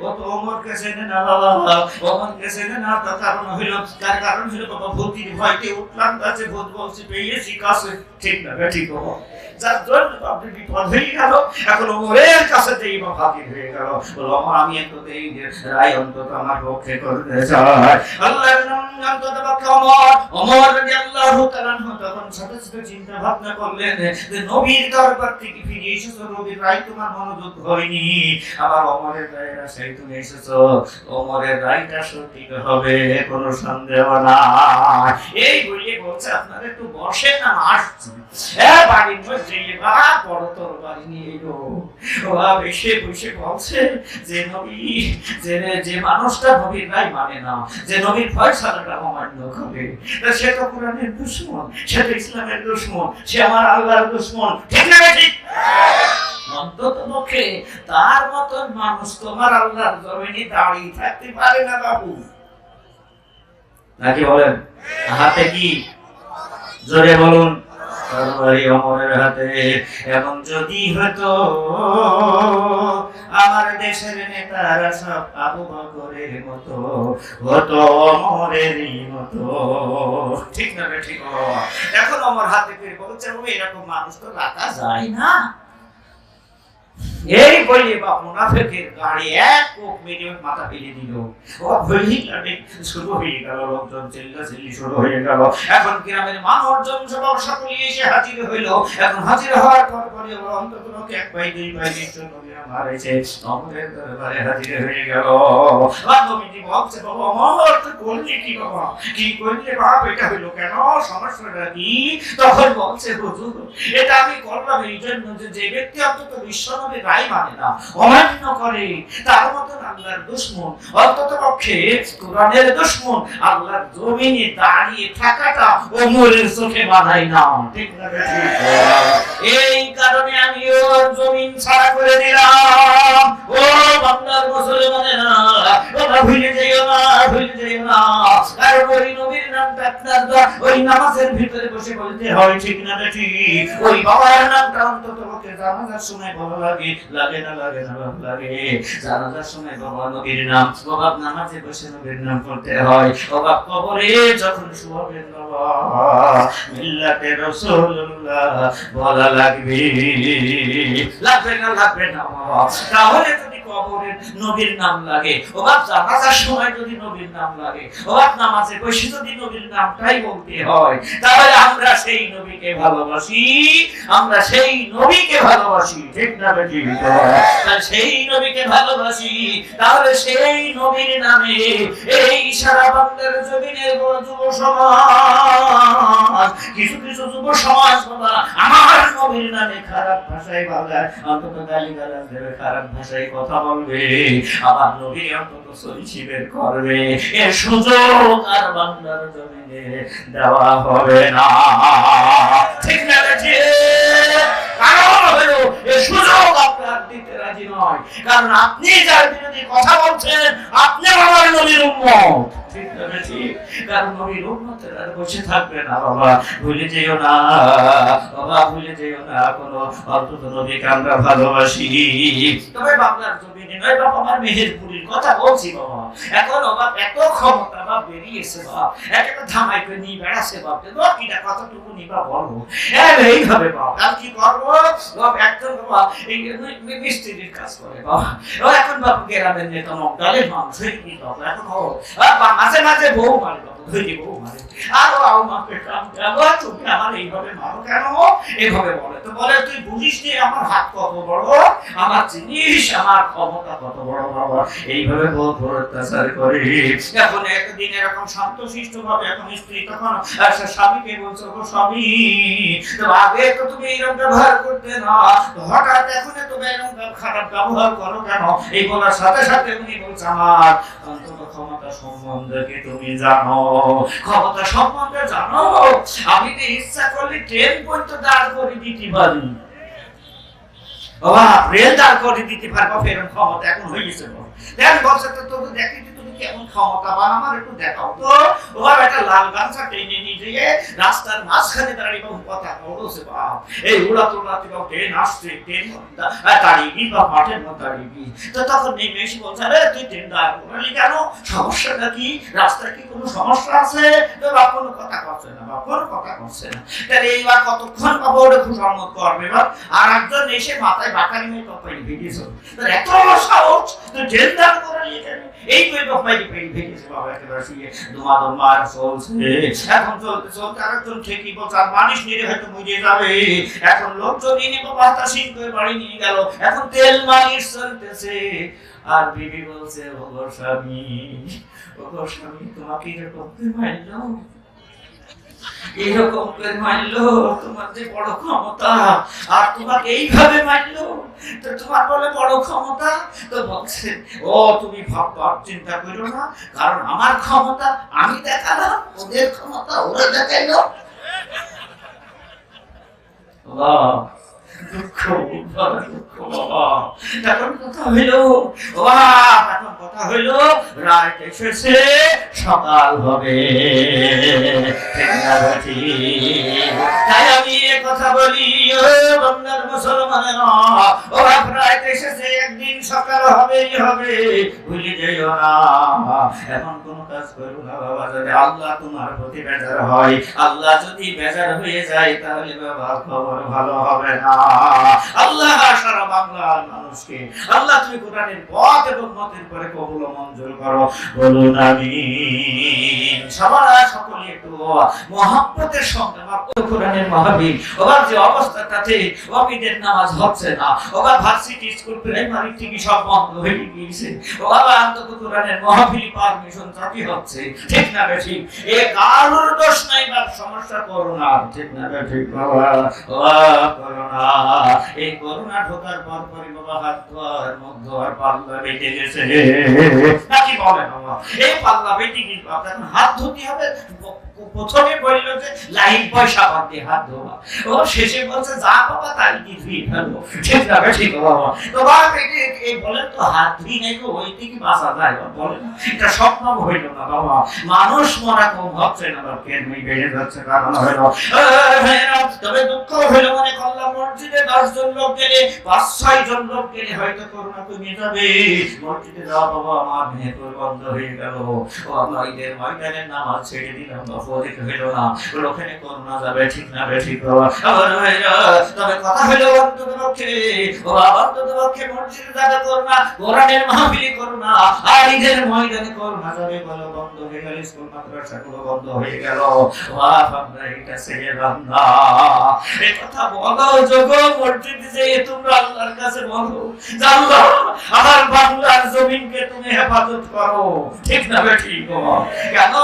ও তো ওমরকে চেনে না বাবা, ওমরকে চেনে না। তার কারণ হইল বাবা ভূতির ভয়তে উঠলাম কাছে, ভূত বলছে পেয়েছি কাছে, ঠিক না? ঠিক বাবা, যার জন্য আপনি বিপদ হয়ে গেল। এখন ওমরের কাছে যেই বা হাজির হয়ে গেল, বলো আমি অন্তত এই রায় অন্তত আমার পক্ষে করতে চাই। আল্লাহর নাম অন্তত পক্ষে ওমর রাদিয়াল্লাহু তাআলা তখন সাথে সাথে চিন্তা ভাবনা করলেন যে নবীর দরবার থেকে ফিরে এসেছো, নবীর রায় তোমার মনোযোগ হয়নি, আবার ওমরের রায়ের আশায় তুমি এসেছো, ওমরের রায়টা সত্যি হবে, কোনো সন্দেহ নাই। এই বলে বলছে আপনারা একটু বসেন, না আসছি। বাড়ির মধ্যে বড় তোর বাড়ি নিয়ে এলো, এসে বসে বলছে যে নবী, যে মানুষটা নবীর রায় মানে না, যে নবীর ফয়সালাটা অমান্য করে, সে তো কোরআনের দুশমন, সে তো ইসলামের দুশমন, সে আমার আল্লাহর দুশমন, ঠিক না ঠিক? অন্তত পক্ষে তার মতন মানুষ তোমার আল্লাহর জমিনে দাঁড়িয়ে থাকতে পারে না বাবু, নাকি বলেন? হাতে কি? জোরে বলুন। তরবারি ওমরের হাতে। এখন যদি হতো আমার দেশের নেতারা সব আবু বকরের মতো, হতো ওমরেরই মতো, ঠিক না ঠিক? এখন ওমর হাতে করে বলছে এরকম মানুষ তো রাখা যায় না। এই বলে বা মুনাফিকের গাড়ি এক কোপ মেরে মাথা ফেলে দিল। ও ভুলিয়ে শুরু হয়ে গেল, লোকজন চিল্লাচিল্লি শুরু হয়ে গেল। এখন গ্রামের মানুষজন সব সকলে এসে হাজির হইল। এখন হাজির হওয়ার পরে অন্তত এক পাই দুই পাই নিশ্চয় নবীরা মারেছে, ওমরের দরবারে হাজির হয়ে গেল। আর নবীজি বলছে, বাবা ওমর তুই করলি কি বাবা, কি করলি বাপ, এটা হইলো কেন, সমস্যাটা কি? তখন বলছে, হুজুর এটা আমি করলাম এই জন্য যে ব্যক্তি অন্তত বিশ্বনবীর রায় মানে না, অমান্য করে, তার মতন আল্লাহর দুশমন, অন্তত পক্ষে কোরআনের দুশমন, আল্লাহর জমিনে দাঁড়িয়ে থাকাটা ওমরের চোখে বাঁধাই না, ঠিক না ঠিক? এই কারণে আমি ওর জমিন ছাড়া করে দিলাম। ও বাংলার মুসলমানেরা, ওরা ভুলে যাইও না, ভুলে যাইও না, কারণ ওই নবীর নামটা আপনার ওই নামাজের ভিতরে বসে বলতে হয়, ঠিক না ঠিক? ওই বাবার নামটা অন্তত পক্ষে জানাজার সময় ভালো লাগে, লাগে না লাগে না লাগে, জানাজার সময় বাবা নবীর নাম, বাবা নামাজে বসে নবীর নাম করতে হয়, বাবা কবরে যখন শুয়াবেন বাবা মিল্লাতে রাসূলুল্লাহ বলা লাগবে, লাগবে না লাগবে না বাবা। তাহলে যদি কবরে নবীর নাম লাগে, ও বাপ জানাজার সময় যদি নবীর নাম লাগে, ও বাপ নামাজে বসে যদি নবীর নামটাই বলতে হয়, তাহলে আমরা সেই নবীকে ভালোবাসি, আমরা সেই নবীকে ভালোবাসি, ঠিক না ঠিক? সেই নবীকে ভালোবাসি, তাহলে সেই নবীর নামে এই সারা বাংলার জমিনের যুব সমাজ, কিছু কিছু যুব সমাজ বাবা আমার নবীর নামে খারাপ ভাষায় বলে, অন্তত গালিগালাজ দেবে, খারাপ ভাষায় কথা বলবে, আমার নবী অন্তত সহিষ্ণু বের করবে, এর সুযোগ আর বাংলার জমিনে দেওয়া হবে না, ঠিক না ঠিক? কারণ হলো এই সুযোগ আপনার দিতে রাজি নয়, কারণ আপনি যার বিরুদ্ধে কথা বলছেন আপনি আমার নবীর উম্মত, ঠিক না ঠিক? কারণ নবীর উম্মতেরা বসে থাকবে না বাবা, ভুলে যেও না বাবা, ভুলে যেও না, কোনো অন্তত নবীকে আমরা ভালোবাসি। তবে বাংলার জমিনে নয় বাবা, আমার মেহেরপুরের কথা বলছি বাবা, এখন বাবা এত ক্ষমতা বাবা বেরিয়েছে বাবা, একটা ধামাই করে নিয়ে বেড়াচ্ছে বাবা, কিটা কতটুকু নিবা বলবো, এইভাবে বাবা আর কি করবো বাবা, একজন বাবা এই মিস্ত্রির কাজ করে বাবা, এখন বাবা গ্রামের নেতা মগডালের মানুষ হয়ে কি বাবা, এখন মাঝে মাঝে বউ মারে বাবা, ধরে বউ মারে, আর আমাকে তুমি আমার এইভাবে মারো কেন, এইভাবে বলে, তো বলে তুই বুঝিস নি আমার হাত কত বড়, আমার জিনিস, আমার ক্ষমতা কত বড় বাবা, এইভাবে বউ অত্যাচার করে। এখন একদিন এরকম শান্তশিষ্ট ভাবে এখন স্ত্রী তখন স্বামীকে বলছে, ও স্বামী তো আগে তো তুমি এইরকম ব্যবহার করতে না, হঠাৎ এখন তুমি এরকম খারাপ ব্যবহার করো কেন? এই বলার সাথে সাথে উনি বলছে, আমার অন্তত ক্ষমতা সম্বন্ধে কি তুমি জানো, ক্ষমতা সম্বন্ধে জানো, আমি তো ইচ্ছা করলে ট্রেন পর্যন্ত দাঁড় করে দিতে পারি বাবা, রেল দাঁড় করে দিতে পারবো, ফেরন ক্ষমতা এখন হয়ে গেছে। দেখ বলছে তো তোকে দেখি তুমি কেমন ক্ষমতাবান, আমার একটু দেখাও তো। ওরা একটা লাল গামছা টেনে নিয়ে গিয়ে রাস্তার মাঝখানে দাঁড়িয়ে বাবু কথা বলছে, বাপ এই উড়াতে বাবু ট্রেন আসছে, ট্রেন দাঁড়িয়ে গিয়ে বা মাঠের মধ্যে দাঁড়িয়ে গিয়ে, তো তখন নেই মেশি বলছে, আরে তুই ট্রেন দাঁড় করলি কেন, সমস্যাটা কি, রাস্তায় কি কোনো সমস্যা আছে? তো বাপ কোনো কথা করছে না, বাপ কোনো কথা করছে না। তাহলে এইবার কতক্ষণ বাবু ওটা খুশামত করবে বাপ, আর একজন এসে মাথায় বাঁকানি মেয়ে তপাই ভিডিয়েছ, এত সাহস তুই ট্রেন দাঁড় করালি কেন, এই তুই বাপ বাইরে ভেঙেছে বাবা, একেবারে শুয়ে দুমাদম মার চলছে। এখন চলতে চলতে আরেকজন ঠিকই বলছে, আর মানুষ নিয়ে হয়তো মরে যাবে। এখন লোকজন নিয়ে বাবা হাতাশিন করে বাড়ি নিয়ে গেল। এখন তেল মালিশ চলতেছে, আর বিবি বলছে, ওগো স্বামী, ওগো স্বামী, তোমাকে এরকম মারলো, এরকম করে মারলো, তোমার যে বড় ক্ষমতা, আর তোমাকে এইভাবে মারলো, তো তোমার বলে বড় ক্ষমতা। তো বলছে, ও তুমি ভাববার চিন্তা করো না, কারণ আমার ক্ষমতা আমি দেখালাম, ওদের ক্ষমতা ওরা দেখাইলো। দুঃখ দুঃখ বাবা। এখন কথা হইলো, এখন কথা হইলো, রাত এসেছে, সকাল হবে। তাই আমি কথা বলি, ও বাংলার মুসলমানেরা, ও রাত এসেছে, একদিন সকাল হবেই হবে, ভুলে যাইও না। এখন কোন কাজ করো না বাবা, যদি আল্লাহ তোমার প্রতি বেজার হয়, আল্লাহ যদি বেজার হয়ে যায়, তাহলে বাবা খবর ভালো হবে না। আল্লাহ সারা বাংলার মানুষকে আল্লাহ তুমি কোরআনের পথ এবং মতের পরে কবুল ও মঞ্জুর করো, বলুন আমিন। সবাই সকলে একটু মহব্বতের সঙ্গে কোরআনের মাহফিল, ওবার যে অবস্থাটাতে ওয়াকিদের নামাজ হচ্ছে না, ওবার ভার্সিটি স্কুল প্রাইমারি থেকে সব বন্ধ হয়ে গিয়েছে, ওবার অন্তত কোরআনের মাহফিল পারমিশন চাকরি হচ্ছে, ঠিক না বেশি? এ কারোর দোষ নাই, বা সমস্যা করোনা, ঠিক না বেশি? করোনা, এই করোনা ঢোকার পর পরে বাবা হাত ধোয়ার মুখ ধোয়ার পাল্লা বেঁধে গেছে, নাকি বলে বাবা? এই পাল্লা বেঁধে গেছে, আপনার হাত ধুতে হবে। প্রথমে বললো যে লাইন পয়সা বাদ দিয়ে হাত ধোয়া, ও শেষে বলছে যা বাবা তাই কি ধুই ফেলবো, ঠিক না ঠিক বাবা? তো বাবা এই বলেন তো, হাত ধুই নাই তো ওই থেকে বাঁচা যায়? বলেন, এটা সম্ভব হইল না বাবা। মানুষ মরা কম হচ্ছে না, কেন বেড়ে যাচ্ছে, কারণ হইল। তবে দুঃখ হইল, মনে করলাম মসজিদে 10 জন লোক গেলে, 5-6 জন লোক গেলে হয়তো করোনা কমে যাবে। মসজিদে যাওয়া বাবা আমার ভেতর বন্ধ হয়ে গেল। ও আমরা ঈদের ময়দানের নামাজ ছেড়ে দিলাম, হইল না, ওখানে করোনা যাবে, ঠিক না ঠিক বাবা? তবে কথা হইল, অন্তত পক্ষে অন্তত পক্ষে মসজিদে যাবে করোনা, কোরআনের মাহফিলে করোনা, আর ঈদের ময়দানে করোনা যাবে, বলো বন্ধ হয়ে গেল, স্কুল মাদ্রাসাগুলো বন্ধ হয়ে গেল। আমরা এটা ছেড়ে না, এই কথা বলো যোগ মসজিদে যে তোমরা আল্লাহর কাছে বলো, আল্লাহ আমার বাংলার জমিনকে তুমি হেফাজত করো, ঠিক না ঠিক বাবা? কেন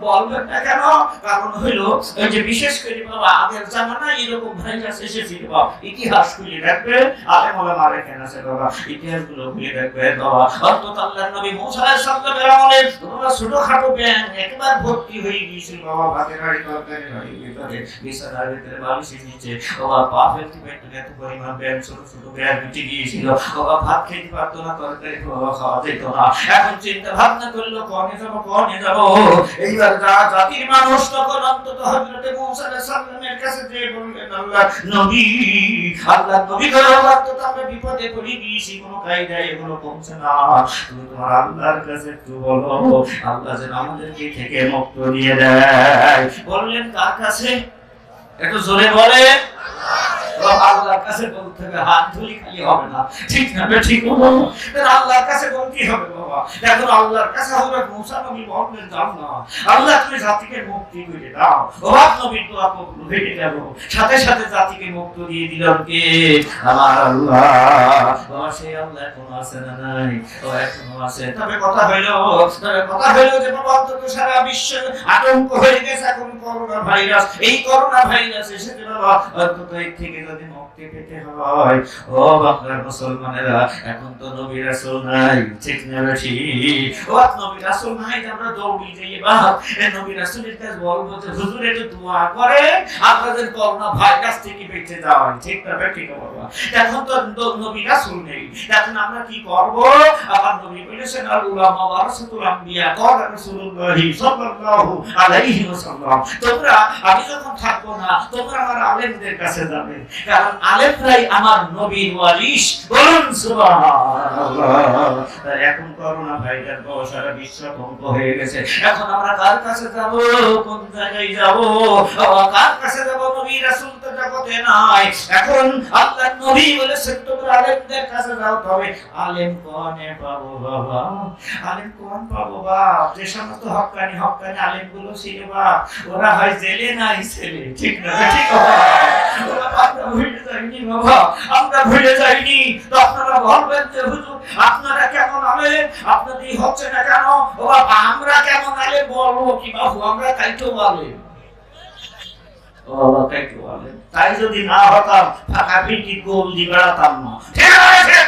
বলবেন না কেন? কারণ হইলো ওই যে বিশেষ করে বাবা আগের জামানায় এরকম ভাইরাস এসেছিল বাবা, ইতিহাস খুলে রাখবে, আলেম ওলামা রেখেন আছে বাবা, ইতিহাসগুলো খুলে রাখবে বাবা। অন্তত আল্লাহর নবী মুসা আলাইহিস সালামের আমলে বাবা ছোটখাটো ব্যাং একবার ভর্তি হয়ে গিয়েছিল বাবা, ভাতের হাঁড়ি তরকারি হাঁড়ি ভিতরে, বিছানার ভিতরে বালিশের নিচে বাবা, পা ফেলতে পারতো না, এত পরিমাণ ব্যাং, ছোট ছোট ব্যাং উঠে গিয়েছিল বাবা, ভাত খেতে পারতো না, তরকারি বাবা খাওয়া যেত না। এখন চিন্তা ভাবনা করলো, কনে যাবো। এইবার জাতির মানুষ তখন অন্তত হযরত মুসা আলাইহিস সালামের কাছে যে বললেন, আল্লাহ নবী অন্তত আমরা বিপদে পড়ে গিয়েছি, কোনো কায়দায় এগুলো কমছে না, তুমি তোমার আল্লাহর কাছে একটু বলো, আল্লাহ যেন আমাদেরকে থেকে মুক্ত দিয়ে দেয়। বললেন কার কাছে? একটু জোরে বলে। আল্লাহর কাছে বলতে হবে, হাত ধুলি খালি হবে না, ঠিক না ঠিক বাবা? আল্লাহর কাছে বলতে হবে বাবা। এখন আল্লাহর কাছে হযরত মুসা নবী বললেন, আল্লাহ আল্লাহ তুমি জাতিকে মুক্তি করে দাও। ওয়াক নবীর দোয়া কবুল হয়ে গেল, সাথে সাথে জাতিকে মুক্ত দিয়ে দিলেন কে? আমার আল্লাহ। বাবা সেই আল্লাহ এখনো আছে না নাই? ও এখনো আছে। তবে কথা হইলো যে বাবা অন্তত সারা বিশ্ব আতঙ্ক হয়ে গেছে এখন করোনা ভাইরাস। এই করোনা ভাইরাস এসেছে বাবা, অন্তত এর থেকে যদি মুক্তি পেতে হয়, ও বাংলার মুসলমানেরা, এখন তো নবী রাসূল নাই, ঠিক না ঠিক? ও নবী রাসূল নাই, আমরা দৌড়ি যাই বাবা, এই নবী রাসূলের কাছে বলবো যে হুজুর একটু দোয়া করে আপনাদের করোনা ভাইরাস থেকে বেঁচে যাওয়া, ঠিক না ঠিক বাবা? এখন তো নবী রাসূল নেই, এখন আমরা কি করব? আমার নবী বলেছেন, আল উলামা ওয়ারাসাতুল আম্বিয়া, ক্বালা রাসূলুল্লাহ সাল্লাল্লাহু আলাইহি ওয়াসাল্লাম, তোমরা আমি যখন থাকবো না, তোমরা আমার আলেমদের কাছে যাবে, কারণ আলেমরাই আমার নবীর ওয়ারিস। বলুন সুবহানাল্লাহ। এখন করোনা ভাইরাস সারা বিশ্ব ধ্বংস হয়ে গেছে, এখন আমরা কার কাছে যাব? কোন জায়গায় যাব? কার কাছে যাব? নবী রাসূল তো জগতে লাগে নাই। এখন আল্লাহর নবী বলেছেন তোমরা আলেমদের কাছে যাও, তবে আলেম কোনে পাবো বাবা? আলেম কোন পাবো বাপ? যে সমস্ত হক্কানি আলেমগুলো ছিল বাপ, ওরা হয় জেলে নাই ছেলে, ঠিক না? ঠিক আমরা ভুলে যাইনি বাবা, আমরা ভুলে যাইনি। তো আপনারা বলবেন যে হুজুর আপনারা কেমন আলেম, আপনাদের হচ্ছে না কেন? ও বাবা আমরা কেমন আলেম বলবো কি বাবু? আমরা তাই তো আলেম, ও বাবা তাই তো আলেম। তাই যদি না হতাম ফাঁকা পিটি গোল দিয়ে বেড়াতাম না, ঠিক আছে?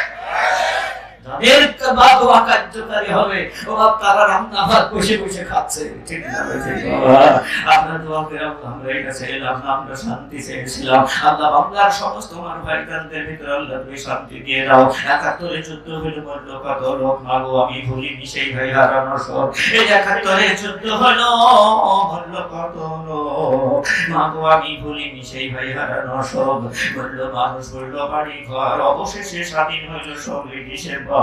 যাদের বাবা কার্যকারী হবে ও বাবা তারা রান্না ভাত বসে বসে খাচ্ছে, ঠিক না? আপনার দোয়া করে আমরা এটা চাইলাম না, আমরা শান্তি চেয়েছিলাম। আল্লাহ বাংলার সমস্ত আমার ভাইদের ভিতরে আল্লাহ তুমি শান্তি দিয়ে দাও। ৭১ যুদ্ধ হলো, মরলো কত লোক মাগো, আমি ভুলিনি সেই ভাই হারানো সব। এই ৭১ যুদ্ধ হলো, মরলো কত লোক মাগো, আমি ভুলিনি সেই ভাই হারানো সব। মরলো মানুষ, মরলো বাড়ি ঘর, অবশেষে স্বাধীন হইল সব দেশের ঘর।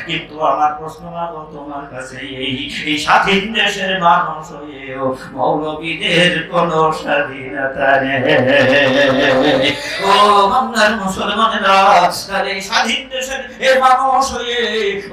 কিন্তু আমার প্রশ্ন মাগো তোমার কাছে, এই স্বাধীন দেশের মানুষ হয়েও মৌলবীদের কোন স্বাধীনতা নেই। ও বাংলার মুসলমানেরা, এই স্বাধীন দেশের মানুষ হয়ে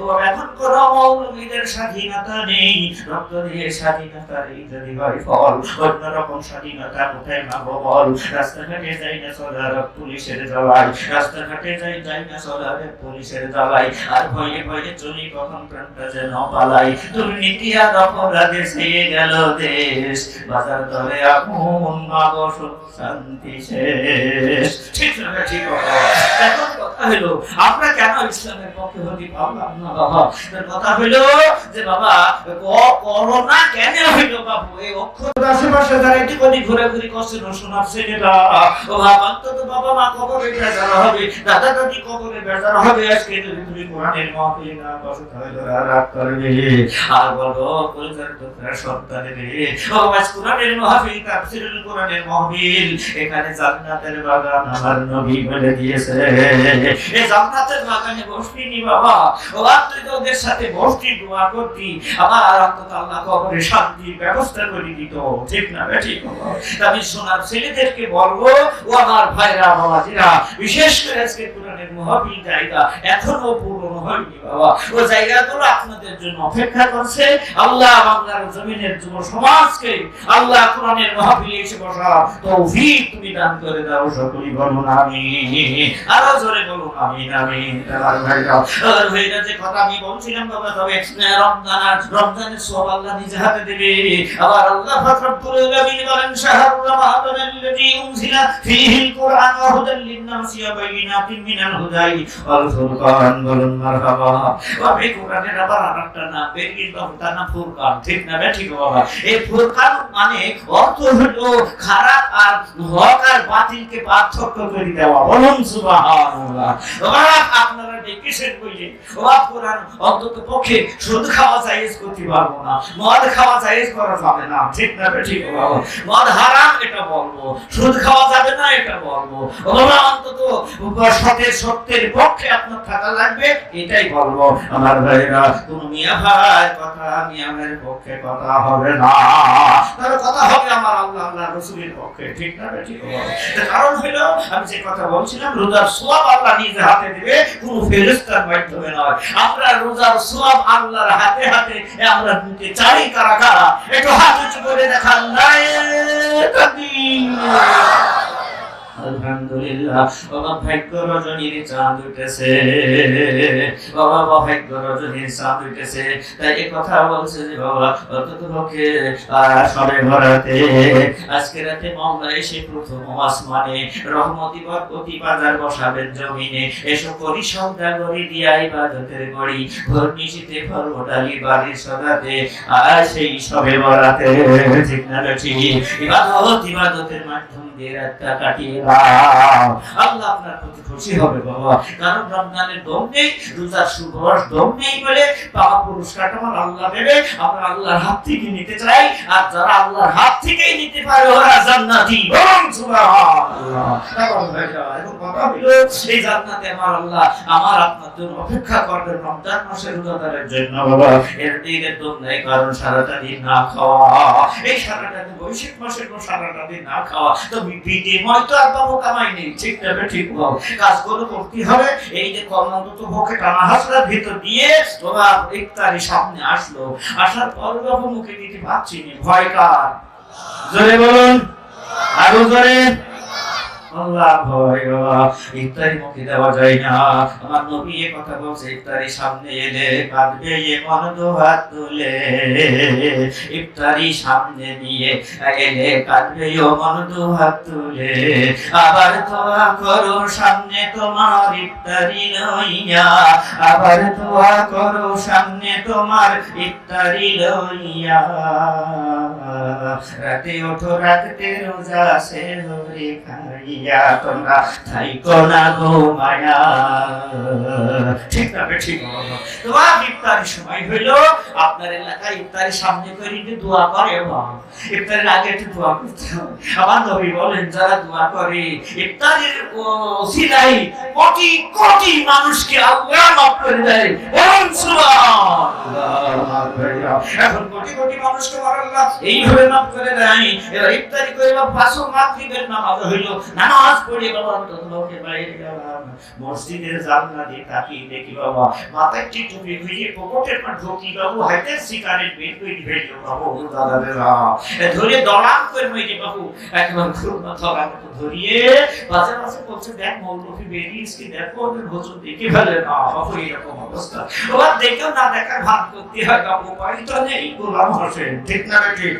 ও এখন কোন মৌলবীদের স্বাধীনতা নেই। রক্ত দিয়ে স্বাধীনতার এই যদি হয় ফল, অন্যরকম স্বাধীনতা কোথায় মাগো বল? রাস্তাঘাটে যাই না চলার পুলিশের জ্বালায়, রাস্তাঘাটে যাই না চলার পুলিশের জ্বালায়, আর ভয়ে ভয়ে চলি কখন প্রাণটা যেন পালাই। দুর্নীতি আর অপরাধে ছেয়ে গেল দেশ, বাজার দরে আগুন মাগো শান্তি শেষ, ঠিক না? ঠিক এখন কথা হলো আমরা কেন ইসলামের পক্ষে হতে পারলাম না বাবা? কথা হলো যে বাবা করোনা কেন হইল বাবু? এই অক্ষর আশেপাশে যারা এটি কোনি ঘোরাঘুরি করছে শোনার ছেলেরা, ও বাবা অন্তত বাবা মা কবরে বেজার হবে, দাদা দাদি কবরে বেজার হবে। আজকে যদি তুমি কোরআনের মাহফিলে না বসো তাহলে রাগ করবে আর বলো কলজার টুকরা সন্তানের রে, ও আজ কোরআনের মাহফিল, তাফসীরুল কোরআনের মাহফিল, এখানে জান্নাতের বাগান আমার নবী বলে দিয়েছে। এই জান্নাতের বাগানে বসবি নি বাবা, ও তুই তো ওদের সাথে বসতি, দোয়া করতি, আমার অন্তত আল্লাহ কবরে শান্তির ব্যবস্থা করে দিত, ঠিক না? ঠিক বাবা। আমি সোনার ছেলেদেরকে বলবো, ও আমার ভাইরা বাবাজিরা, বিশেষ করে আজকে কোরআনের মাহফিল জায়গা এখনো পূরণ হয়নি বাবা, ও জায়গাগুলো আপনাদের জন্য অপেক্ষা করছে। আল্লাহ বাংলার জমিনের যুব সমাজকে আল্লাহ কোরআনের মাহফিলে এসে বসার তৌফিক তুমি দান করে দাও। সকলেই বলুন আমিন, আরো জোরে বলুন আমিন আমিন। আমার ভাইরা যে কথা আমি বলছিলাম বাবা, তবে রমজানের সওয়াব আল্লাহ নিজে হাতে দেবে। আবার আল্লাহ পাক রব্বুল আলামিন বলেন শাহরুর রমাদানাল্লাযী উনজিলা ফীহিল কুরআন ওয়া হুদাল লিন-নাসি ওয়া বাইয়িনাতিন মিনাল হুদাই ওয়াল ফুরকান। বলুন মারহাবা। ওই কোরআনের আবার আরেকটা নাম বের কি বাবা, তার নাম ফুরকান, ঠিক না? ঠিক বাবা। এই ফুরকান মানে অর্থ হলো খারাপ আর হক আর বাতিলকে পার্থক্য করে দেওয়া। বলুন সুবহানাল্লাহ। বাবা আপনারা দেখেছেন বলে বাবা কোরআন অন্তত পক্ষে সুদ খাওয়া জায়েজ করতে পারবো না, মদ খাওয়া জায়েজ করা যাবে না, ঠিক না? ঠিক বাবা। মদ হারাম এটা বলবো, সুদ খাওয়া যাবে না এটা বলবো। বাবা অন্তত সত্যের পক্ষে আপনার থাকা লাগবে, এটাই বলবো। আমার ভাইরা কোন মিয়া ভাই কথা মিয়ামের পক্ষে কথা হবে না, তার কথা হবে আমার আল্লাহ আল্লাহ রাসূলের পক্ষে, ঠিক না? ঠিক বাবা। কারণ হলো আমি যে কথা বলছিলাম, রোজার সওয়াব আল্লাহ নিজে হাতে দিবে, কোন ফেরেশতার মাধ্যমে নয়। আমরা রোজার সওয়াব আল্লাহর হাতে হাতে আমরা নিতে চাই। কারা কারা একটু হাত উঁচু করে দেখান নাই তাকবীর। আলহামদুলিল্লাহ। বাবা ভাগ্য রজনীর চাঁদ উঠেছে, বাবা ভাগ্য রজনীর চাঁদ উঠেছে। তাই এই কথা বলছে যে বাবা অন্তত পক্ষে সবে বরাতে আজকে রাতে মাওলা এসে প্রথম আসমানে রহমতি বরকতি বাজার বসাবেন জমিনে। এসো করি সওদাগরি দিয়া ইবাদতের গড়ি, ভোর নিশিতে ফল ডালি বাড়ির সদাতে, আর সেই সবে বরাতে, ঠিক না? ঠিক ইবাদতের মাধ্যমে রাতটা কাটিয়ে দাও, আল্লাহ আপনার প্রতি খুশি হবে বাবা। কারণ রমজানের দম নেই, রোজার সুবর্ষ দম নেই বলে বাবা পুরস্কারটা আমার আল্লাহ দেবে। আমরা আল্লাহর হাত থেকে নিতে চাই, আর যারা আল্লাহর হাত থেকেই নিতে পারে ওরা জান্নাতি। বলুন সুবহানাল্লাহ। এই জান্নাতে আমার আল্লাহ আমার আপনার জন্য অপেক্ষা করবেন রমজান মাসের রোজাদারের জন্য বাবা। এর দিকে তো নাই কারণ সারাটা দিন না খাওয়া, এই সারাটা দিন বৈশাখ মাসের সারাটা দিন না খাওয়া তো বিনিময় তো আর পাবো কামাই নেই। ঠিক তবে ঠিক বল, কাজগুলো করতে হবে। এই যে কর্মরত ভোগে টানা হাসরার ভিতর দিয়ে তোমার ইফতারি সামনে আসলো, আসার পর বাবু মুখে দিতে পারছি না, ভয় কার? জোরে বলুন, আরো জোরে। আল্লাহ ভয়, ইফতারি মুখে দেওয়া যায় না। আমার নবী এই কথা বলছে, ইফতারি সামনে এলে কাঁদবে এমন দুহাত তুলে, ইফতারি সামনে নিয়ে এলে কাঁদবে এমন দুহাত তুলে। আবার দোয়া করো সামনে তোমার ইফতারি লইয়া, আবার দোয়া করো সামনে তোমার ইফতারি লইয়া। রাতে ওঠো রাতে রোজা সেহরি খাইয়া, তোমরা থাইকো না ঘুমায়া। ঠিক না ঠিক? তোমার ইফতারির সময় হইলো, আপনার এলাকায় ইফতারির সামনে করে দোয়া করে, ইফতারের আগে একটু দোয়া করতে হবে। আমার নবী বলেন, যারা দোয়া করে ইফতারের ওসিলায় কোটি কোটি মানুষকে আল্লাহ মাফ করে দেয়। সুবহানাল্লাহ। এখন কোটি কোটি মানুষকে আল্লাহ এইভাবে মাফ করে দেয়। এবার ইফতারি করে ফাসর মাগরিবের নামাজ হইলো, নামাজ পড়ে বাবা লোকে বাইরে গেলাম, মসজিদের জানলা দিয়ে তাকিয়ে দেখি বাবা মাথায় টুপি ভিজে পকেটের পর ঢুকি বাবু হাতে সিগারেট বের করে ভেজে বাবু দাদারা ধরে দড়াম করে মেরে বাবু একবার খুরমা ধরা ধরিয়ে বাজার বাজার বলছে, দেখ মৌলভী বেরিয়েছে, দেখো ওদের ভোজন দেখে ফেলে না বাবু, এরকম অবস্থা। ওরা দেখেও না দেখার ভান করতে হয় বাবু, উপায় তো নেই, গোলাম হোসেন। ঠিক না ঠিক?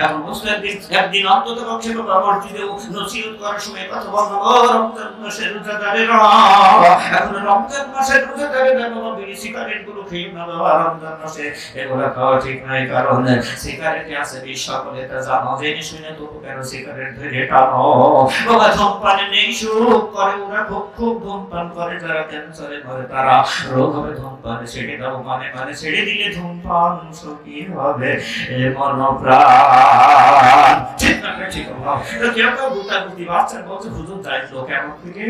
এখন মুসলিম একদিন অন্তত পক্ষে বাবা মসজিদে নসিহত করার সময় কথা বলবো, রমজান মাসের রোজাদারেরা, এখন রমজান মাসের রোজাদারেরা বাবা বিড়ি সিগারেট গুলো খেয়ে না বাবা, রমজান মাসে এগুলো খাওয়া ঠিক নয়, কারণ সিগারেটে আছে বিষ, সকলে তা জানো, জেনে শুনে তবু কেন সিগারেট ধরে টানো বাবা। ধূমপানে নেই সুখ করে ওরা, খুব খুব ধূমপান করে যারা ক্যান্সারে মরে তারা, রোগ হবে ধূমপানে ছেড়ে দাও, মানে মানে ছেড়ে দিলে ধূমপান সুখী হবে মনপ্রাণ। ঠিক না ঠিক? কেউ কেউ গুতাগুতি বাচ্চা বলছে, হুজুর যাইতো কেমন থেকে,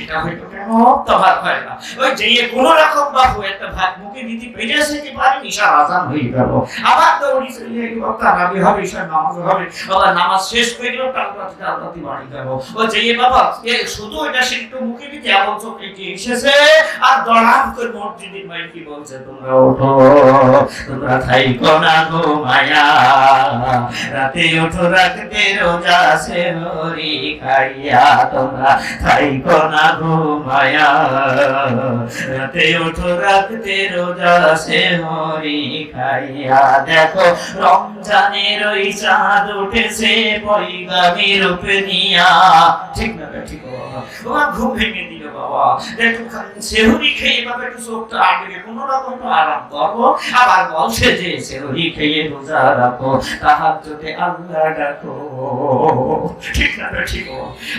এটা হয়তো কেমন তোমার হয় না, ওই যে কোন রকম বাবু একটা ভাত মুখে দিতে পেরেছে কি পারে, ঈশার আযান হয়ে গেল, আবার দৌড়ি চলে গেল, তারাবি হবে, ঈশার নামাজ হবে, বাবা নামাজ শেষ করে গেল, তারপর বাড়ি গেল। ও যে বাবা শুধু এটা একটু মুখে দিতে এমন চোখে কি এসেছে, আর দড়াম করে মসজিদের মাইক কি বলছে, তোমরা ওঠো, তোমরা থাইকো না ঘুমায়া, রাতে ওঠো রাতে রোজা সেহরি খাইয়া, তোমরা থাইকো না ঘুমায়া, রাতে ওঠো রাতে রোজা সেহরি খাইয়া। দেখো রমজানের ওই চাঁদ উঠেছে পয়গামী রূপে নিয়া। ঠিক না ঠিক? বাবা ঘুম ভেঙে দিল বাবা, একটু সেহরি খেয়ে বাবা একটু চোখটা আগে কোন রকম আরাম করবো, আবার বলছে যে সেহরি খেয়ে রোজা রাখো, তাহাজ্জুদে আল্লাহ ডাকো। ঠিক না ঠিক?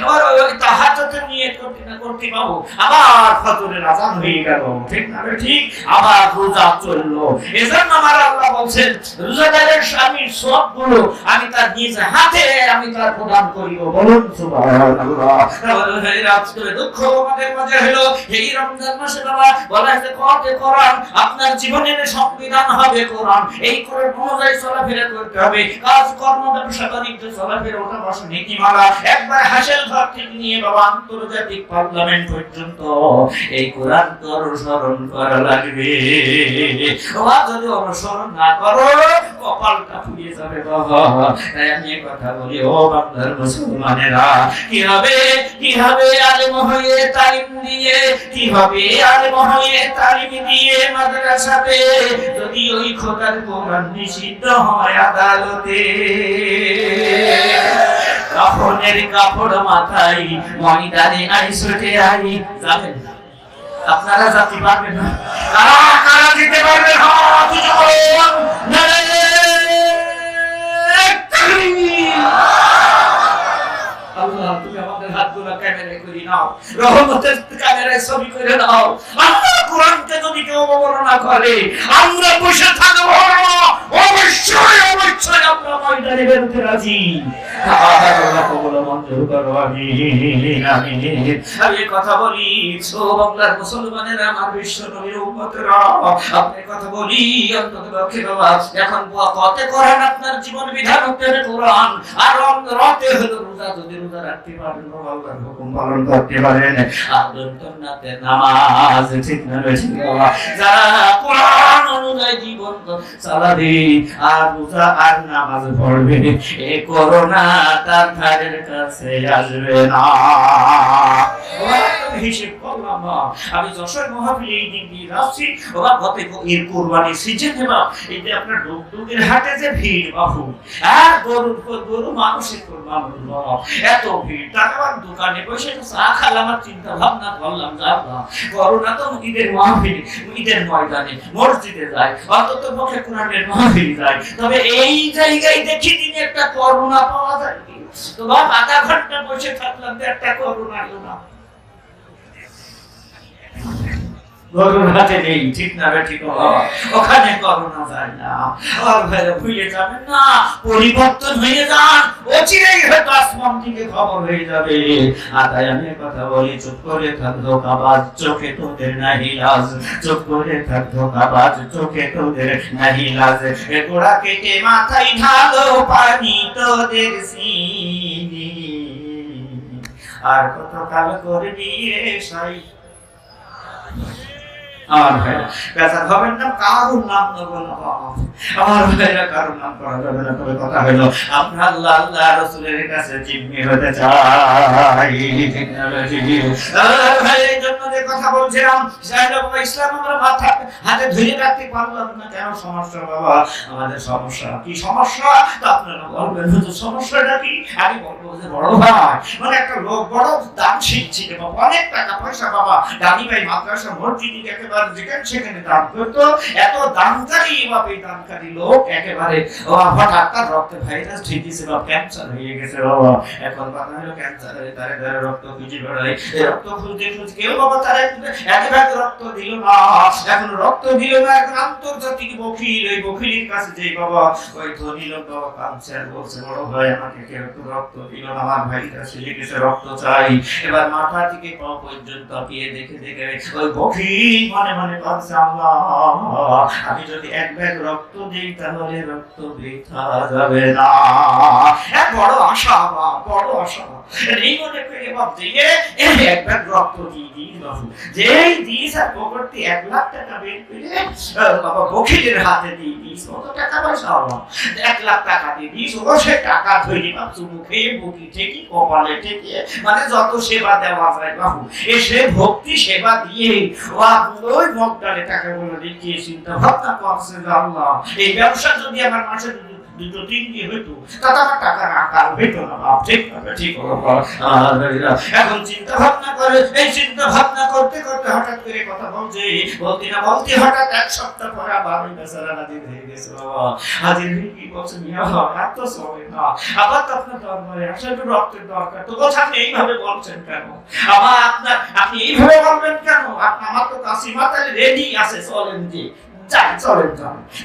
আবার ওই তাহাজ্জুদে নিয়ত করতে না করতে বাবু আবার ফজরের আযান হয়ে গেল। ঠিক না ঠিক? আবার রোজা চললো। এজন্য আমার আল্লাহ বলছেন, রোজাদারের স্বামীর সবগুলো আমি তার নিজ হাতে আমি তার প্রদান করিব। বলুন সুবহানাল্লাহ। দুঃখ আমাদের মাঝে হলো এই রমজান মাসে বাবা বলা হয়েছে কোরআন, আপনার জীবনের সংবিধান হবে কোরআন, এই কোরআন অনুযায়ী চলাফেরা করতে হবে, কাজ কর্ম ব্যবসা বাণিজ্য চলাফেরা ওটা বসে নীতিমালা একবার হাসিল ঘর থেকে নিয়ে বাবা আন্তর্জাতিক পার্লামেন্ট পর্যন্ত এই কোরআন তো অনুসরণ করা লাগবে। ওরা যদি অনুসরণ না করো কপালটা ফুরিয়ে যাবে বাবা। তাই আমি কথা বলি, ও বাংলার মুসলমানেরা, কিভাবে আলেম হয়ে তালিম দিয়ে, কিভাবে আলেম হয়ে তালিম দিয়ে মাদ্রাসাতে যদি ওই খোদার কোরআন নিষিদ্ধ হয় আদালতে, কাফনের কাপড় মাথায় ময়দানে আইসোটে আই যাবেন, আপনারা যেতে পারবেন না, কারা দিতে পারবেন? আল্লাহ তুমি আমাদের হাতগুলো ক্যামেরায় করে নাও, রহমতের ক্যামেরায় ছবি করে নাও। আল্লাহ কোরআনকে যদি কেউ অবমাননা করে, আমরা বসে থাকবো না, অবশ্যই অবশ্যই আমরা ময়দানে বেরোতে রাজি। আল্লাহ কবুল মঞ্জুর করো, আমিন আমিন। আমি কথা বলি ও বাংলার মুসলমানেরা, আমার বিশ্ব নবীর উম্মতেরা, আপনি কথা বলি অন্তত পক্ষে বাবা, এখন কতে করেন আপনার জীবন বিধান হতে কোরআন, আর রাতে হলো রোজা, যদি রোজা রাখতে পারেন আল্লাহর হুকুম পালন করতে পারেন, আর দন্তনাতে নামাজ ঠিক না ঠিক বাবা, যারা কোরআন অনুযায়ী জীবন চালাবে আর রোজা আর নামাজ পড়বে, এই করোনা তার ধারের কাছে আসবে না। হিসেব করলাম আমি যশোর মাহফিলে এই দিন দিয়ে আসছি, ওরা গতে এর কুরবানি সিজন দেবা, এই যে আপনার ডুগডুগের হাটে যে ভিড় বাবু, আর গরু মানুষের কুরবানি এত ভিড়, টাকার দোকানে বসে চা খেলাম আর চিন্তা ভাবনা করলাম, যাবো করোনা তো ঈদের মাহফিল, ঈদের ময়দানে মসজিদে যায়, অন্তত পক্ষে কোরআনের মাহফিল যায়, তবে এই জায়গায় দেখি দিনে একটা করোনা পাওয়া যায়, তো বাপ আধা ঘন্টা বসে থাকলাম তো একটা করোনা এলো না। করোনাতে নেই ঠিক না ঠিক, ওখানে করোনা যায় না। আর ভাইরা ভুলে যাবেন না, পরিবর্তন হয়ে যান, অচিরেই হয়তো আসমান থেকে খবর হয়ে যাবে। আর তাই আমি কথা বলি, চুপ করে থাক ধোঁকাবাজ, চোখে তোদের নাহি লাজ, চুপ করে থাক ধোঁকাবাজ, চোখে তোদের নাহি লাজ, এ গোড়া কেটে মাথায় ঢালো পানি তোদের সিনি, আর কত কাল করবি রে সাই। আমার ভাইরা বেজার হবেন না, কারোর নাম নেব না, আমার ভাইরা কারোর নাম করা যাবে না। তবে কথা হলো আমরা আল্লাহ আল্লাহ রাসূলের কাছে জিম্মি হতে চাই, এই জন্য যে কথা বলছিলাম, ইসলাম আমরা মাথা হাতে ধরে রাখতে পারলাম না কেন? সমস্যা বাবা, আমাদের সমস্যা কি? সমস্যা তো আপনারা বলবেন হুজুর সমস্যাটা কি? আমি বলবো যে বড় ভাই, মানে একটা লোক বড় দান শিখছিল বাবা, অনেক টাকা পয়সা বাবা, দানি ভাই মাদ্রাসা মসজিদ একেবারে যেখানে সেখানে দান করতো, এত দানকারী বাবা, এই দানকারী লোক একেবারে হঠাৎ তার রক্তে ভাইরাস ঢুকেছে বা ক্যান্সার হয়ে গেছে বাবা। এখন কথা হলো ক্যান্সার হয়ে তারে তারে রক্ত খুঁজে বেড়ায়, রক্ত খুঁজতে খুঁজতে কেউ বাবা তারা একেবারে রক্ত দিল না, এখন রক্ত দিল না, এখন আন্তর্জাতিক বকিল, ওই বকিলের কাছে যে বাবা ওই ধনী লোক বাবা ক্যান্সার বলছে, বড় ভাই আমাকে কেউ একটু রক্ত দিল না, আমার ভাইটা ছেলে গেছে, রক্ত চাই। এবার মাথা থেকে পা পর্যন্ত তাকিয়ে দেখে দেখে ওই বকিল মনে মনে ভাবছে, আল্লাহ আমি যদি এক ব্যাগ রক্ত দিই তাহলে রক্ত বৃথা যাবে না। এক বড় আশা, বড় আশা, এই মনে করে ভাবছে এক ব্যাগ রক্ত দিয়ে দিই বাবু, যেই দিস আর পকেটে 1 লাখ টাকা বের করে বাবা বকিলের হাতে দিয়ে দিস, কত টাকা পয়সা হলো, 1 লাখ টাকা দিয়ে দিস, ও সে টাকা ধরে ভাবছো মুখে বুকি থেকে কপালে থেকে, মানে যত সেবা দেওয়া যায় বাবু, এসে ভক্তি সেবা দিয়ে ওই মগডালে টাকাগুলো দেখিয়ে চিন্তা ভাবনা করছে, আল্লাহ এই ব্যবসা যদি আমার মাসে 2-3 দিয়ে হইতো তাতে আমার টাকার আকার হইতো না বাপ, ঠিক হবে ঠিক হলো। এখন চিন্তা ভাবনা করে, এই চিন্তা ভাবনা করতে করতে হঠাৎ করে কথা বলতে না বলতে হঠাৎ 1 সপ্তাহ পরে আবার ওই বেচারা হাজির হয়ে গেছে বাবা। হাজির হয়ে কি বলছে, মিয়া আর তো চলে না, আবার তো আপনার দরবারে আসলে একটু রক্তের দরকার, তো বলছে আপনি এইভাবে বলছেন কেন, আপনি এইভাবে বলবেন কেন, আমার তো কাসিমা তাহলে রেডি আছে, চলেন যে চলেন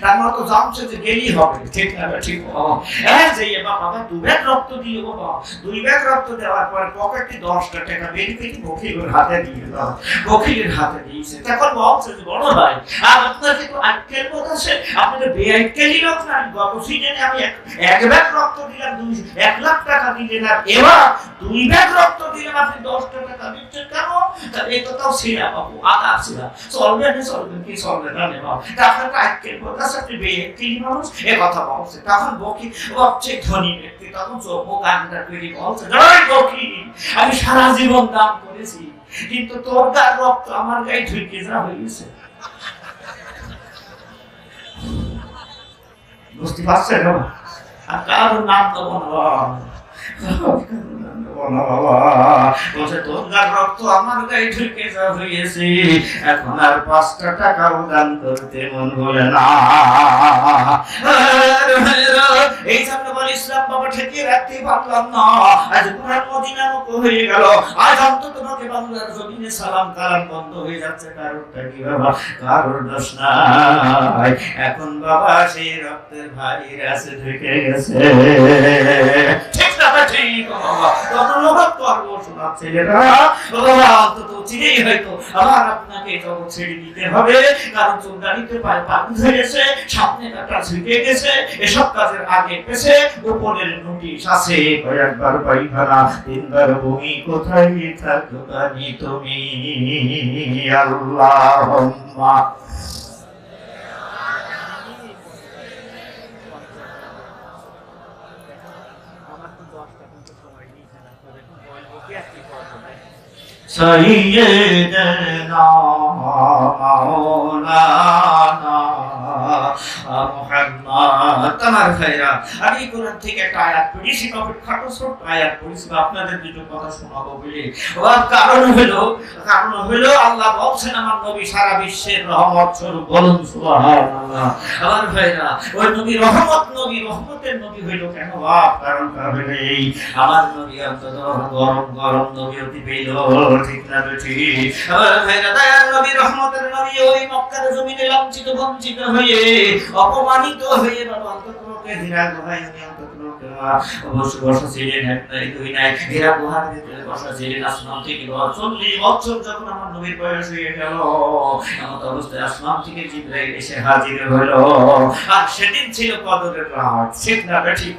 তার মতো জানছে যে গেলেই হবে, ঠিক না ঠিক? যে বাবা 2 ব্যাগ রক্ত দিয়ে বাবা, 2 ব্যাগ রক্ত দেওয়ার পর পকেটে 10টা টাকা বের করে বকিলের হাতে দিয়ে দাও, বকিলের হাতে দিয়েছে। তখন বলছে যে বড় ভাই আর আপনার কি তো আটকেল কথা আছে, আপনি তো বেআইকেলি লোক না, গত সিজনে আমি 1 ব্যাগ রক্ত দিলাম 1 লাখ টাকা দিলেন, আর এবার 2 ব্যাগ রক্ত দিলাম আপনি 10টা টাকা দিচ্ছেন কেন? তাহলে এই কথাও ছিল বাবু, আদা ছিল, চলবে না চলবে কি চলবে না রে বাবা, আপনার আটকেল কথা আপনি বেআইকেলি মানুষ এ কথা বলছে। তখন বকি হচ্ছে ধনী ব্যক্তি, তখন চোখ কান্না করে বলছে, বকি আমি সারা জীবন দান করেছি, কিন্তু তোর গার রক্ত আমার গায়ে ঢুকে যা হয়েছে, বুঝতে পারছেন? আর কারোর নাম দেবো না বলছে, তোর গার রক্ত আমার গায়ে ঢুকে যা হয়েছে, এখন আর 5টা টাকাও দান করতে মন বলে না। এই জন্য বলে ইসলাম বাবা ঠেকিয়ে রাখতে পারলাম না, আজ কোরআন মদিনা বন্ধ হয়ে গেল। আজ অন্তত তোমাকে বাংলার জমিনে সালাম কালাম বন্ধ হয়ে যাচ্ছে, কারণটা কি বাবা? কারোর দোষ নাই। এখন বাবা সেই রক্তের ভাইরাস ঢুকে গেছে। ঠিক না ঠিক বাবা? কত লোক করবো শোনা ছেলেরা বাবা, অন্তত চিনেই হয়তো আবার আপনাকে জগৎ ছেড়ে দিতে হবে, কারণ চুলদারিতে পায়ে পানি ধরেছে, সামনে কাটা ঝুঁকে গেছে, এসব কাজের আগে পেছে উপরের নোটিশ আছে, কয়েকবার পায়খানা, তিনবার বমি, কোথায় থাকো জানি তুমি। আল্লাহুম্মা সাইয়্যিদানা মাওলানা মুহাম্মদ। তোমার ভাইরা, আমি কোরআন থেকে একটা আয়াত পড়েছি, তবে খাটো ছোট আয়াত পড়েছি, আপনাদের দুটো কথা শোনাবো বলে। ওর কারণ হলো আল্লাহ বলছেন আমার নবী সারা বিশ্বের রহমত স্বরূপ। বলুন সুবহানাল্লাহ। আমার ভাইরা, ওই নবী রহমতের নবী হইল কেন বাপ? কারণ হলো এই, আমার নবী অন্তত গরম নবী অতি পেল, ঠিক না ঠিক? আমার ভাইরা, দয়ার নবী রহমতের নবী ওই মক্কার জমিনে লাঞ্ছিত বঞ্চিত হয়ে অপমানিত হয়ে বাবা অন্তত হীরা গুহায় অন্তত বসা ছিলেন, এক নাই দুই নাই, হীরা গুহার ভিতরে বসা ছিলেন। আসমান থেকে 40 বছর যখন আমার নবীর বয়স হয়ে গেল, এমন অবস্থায় আসমান থেকে জিবরাইল এসে হাজির হলো। আর সেদিন ছিল কদরের রাত, ঠিক না ঠিক?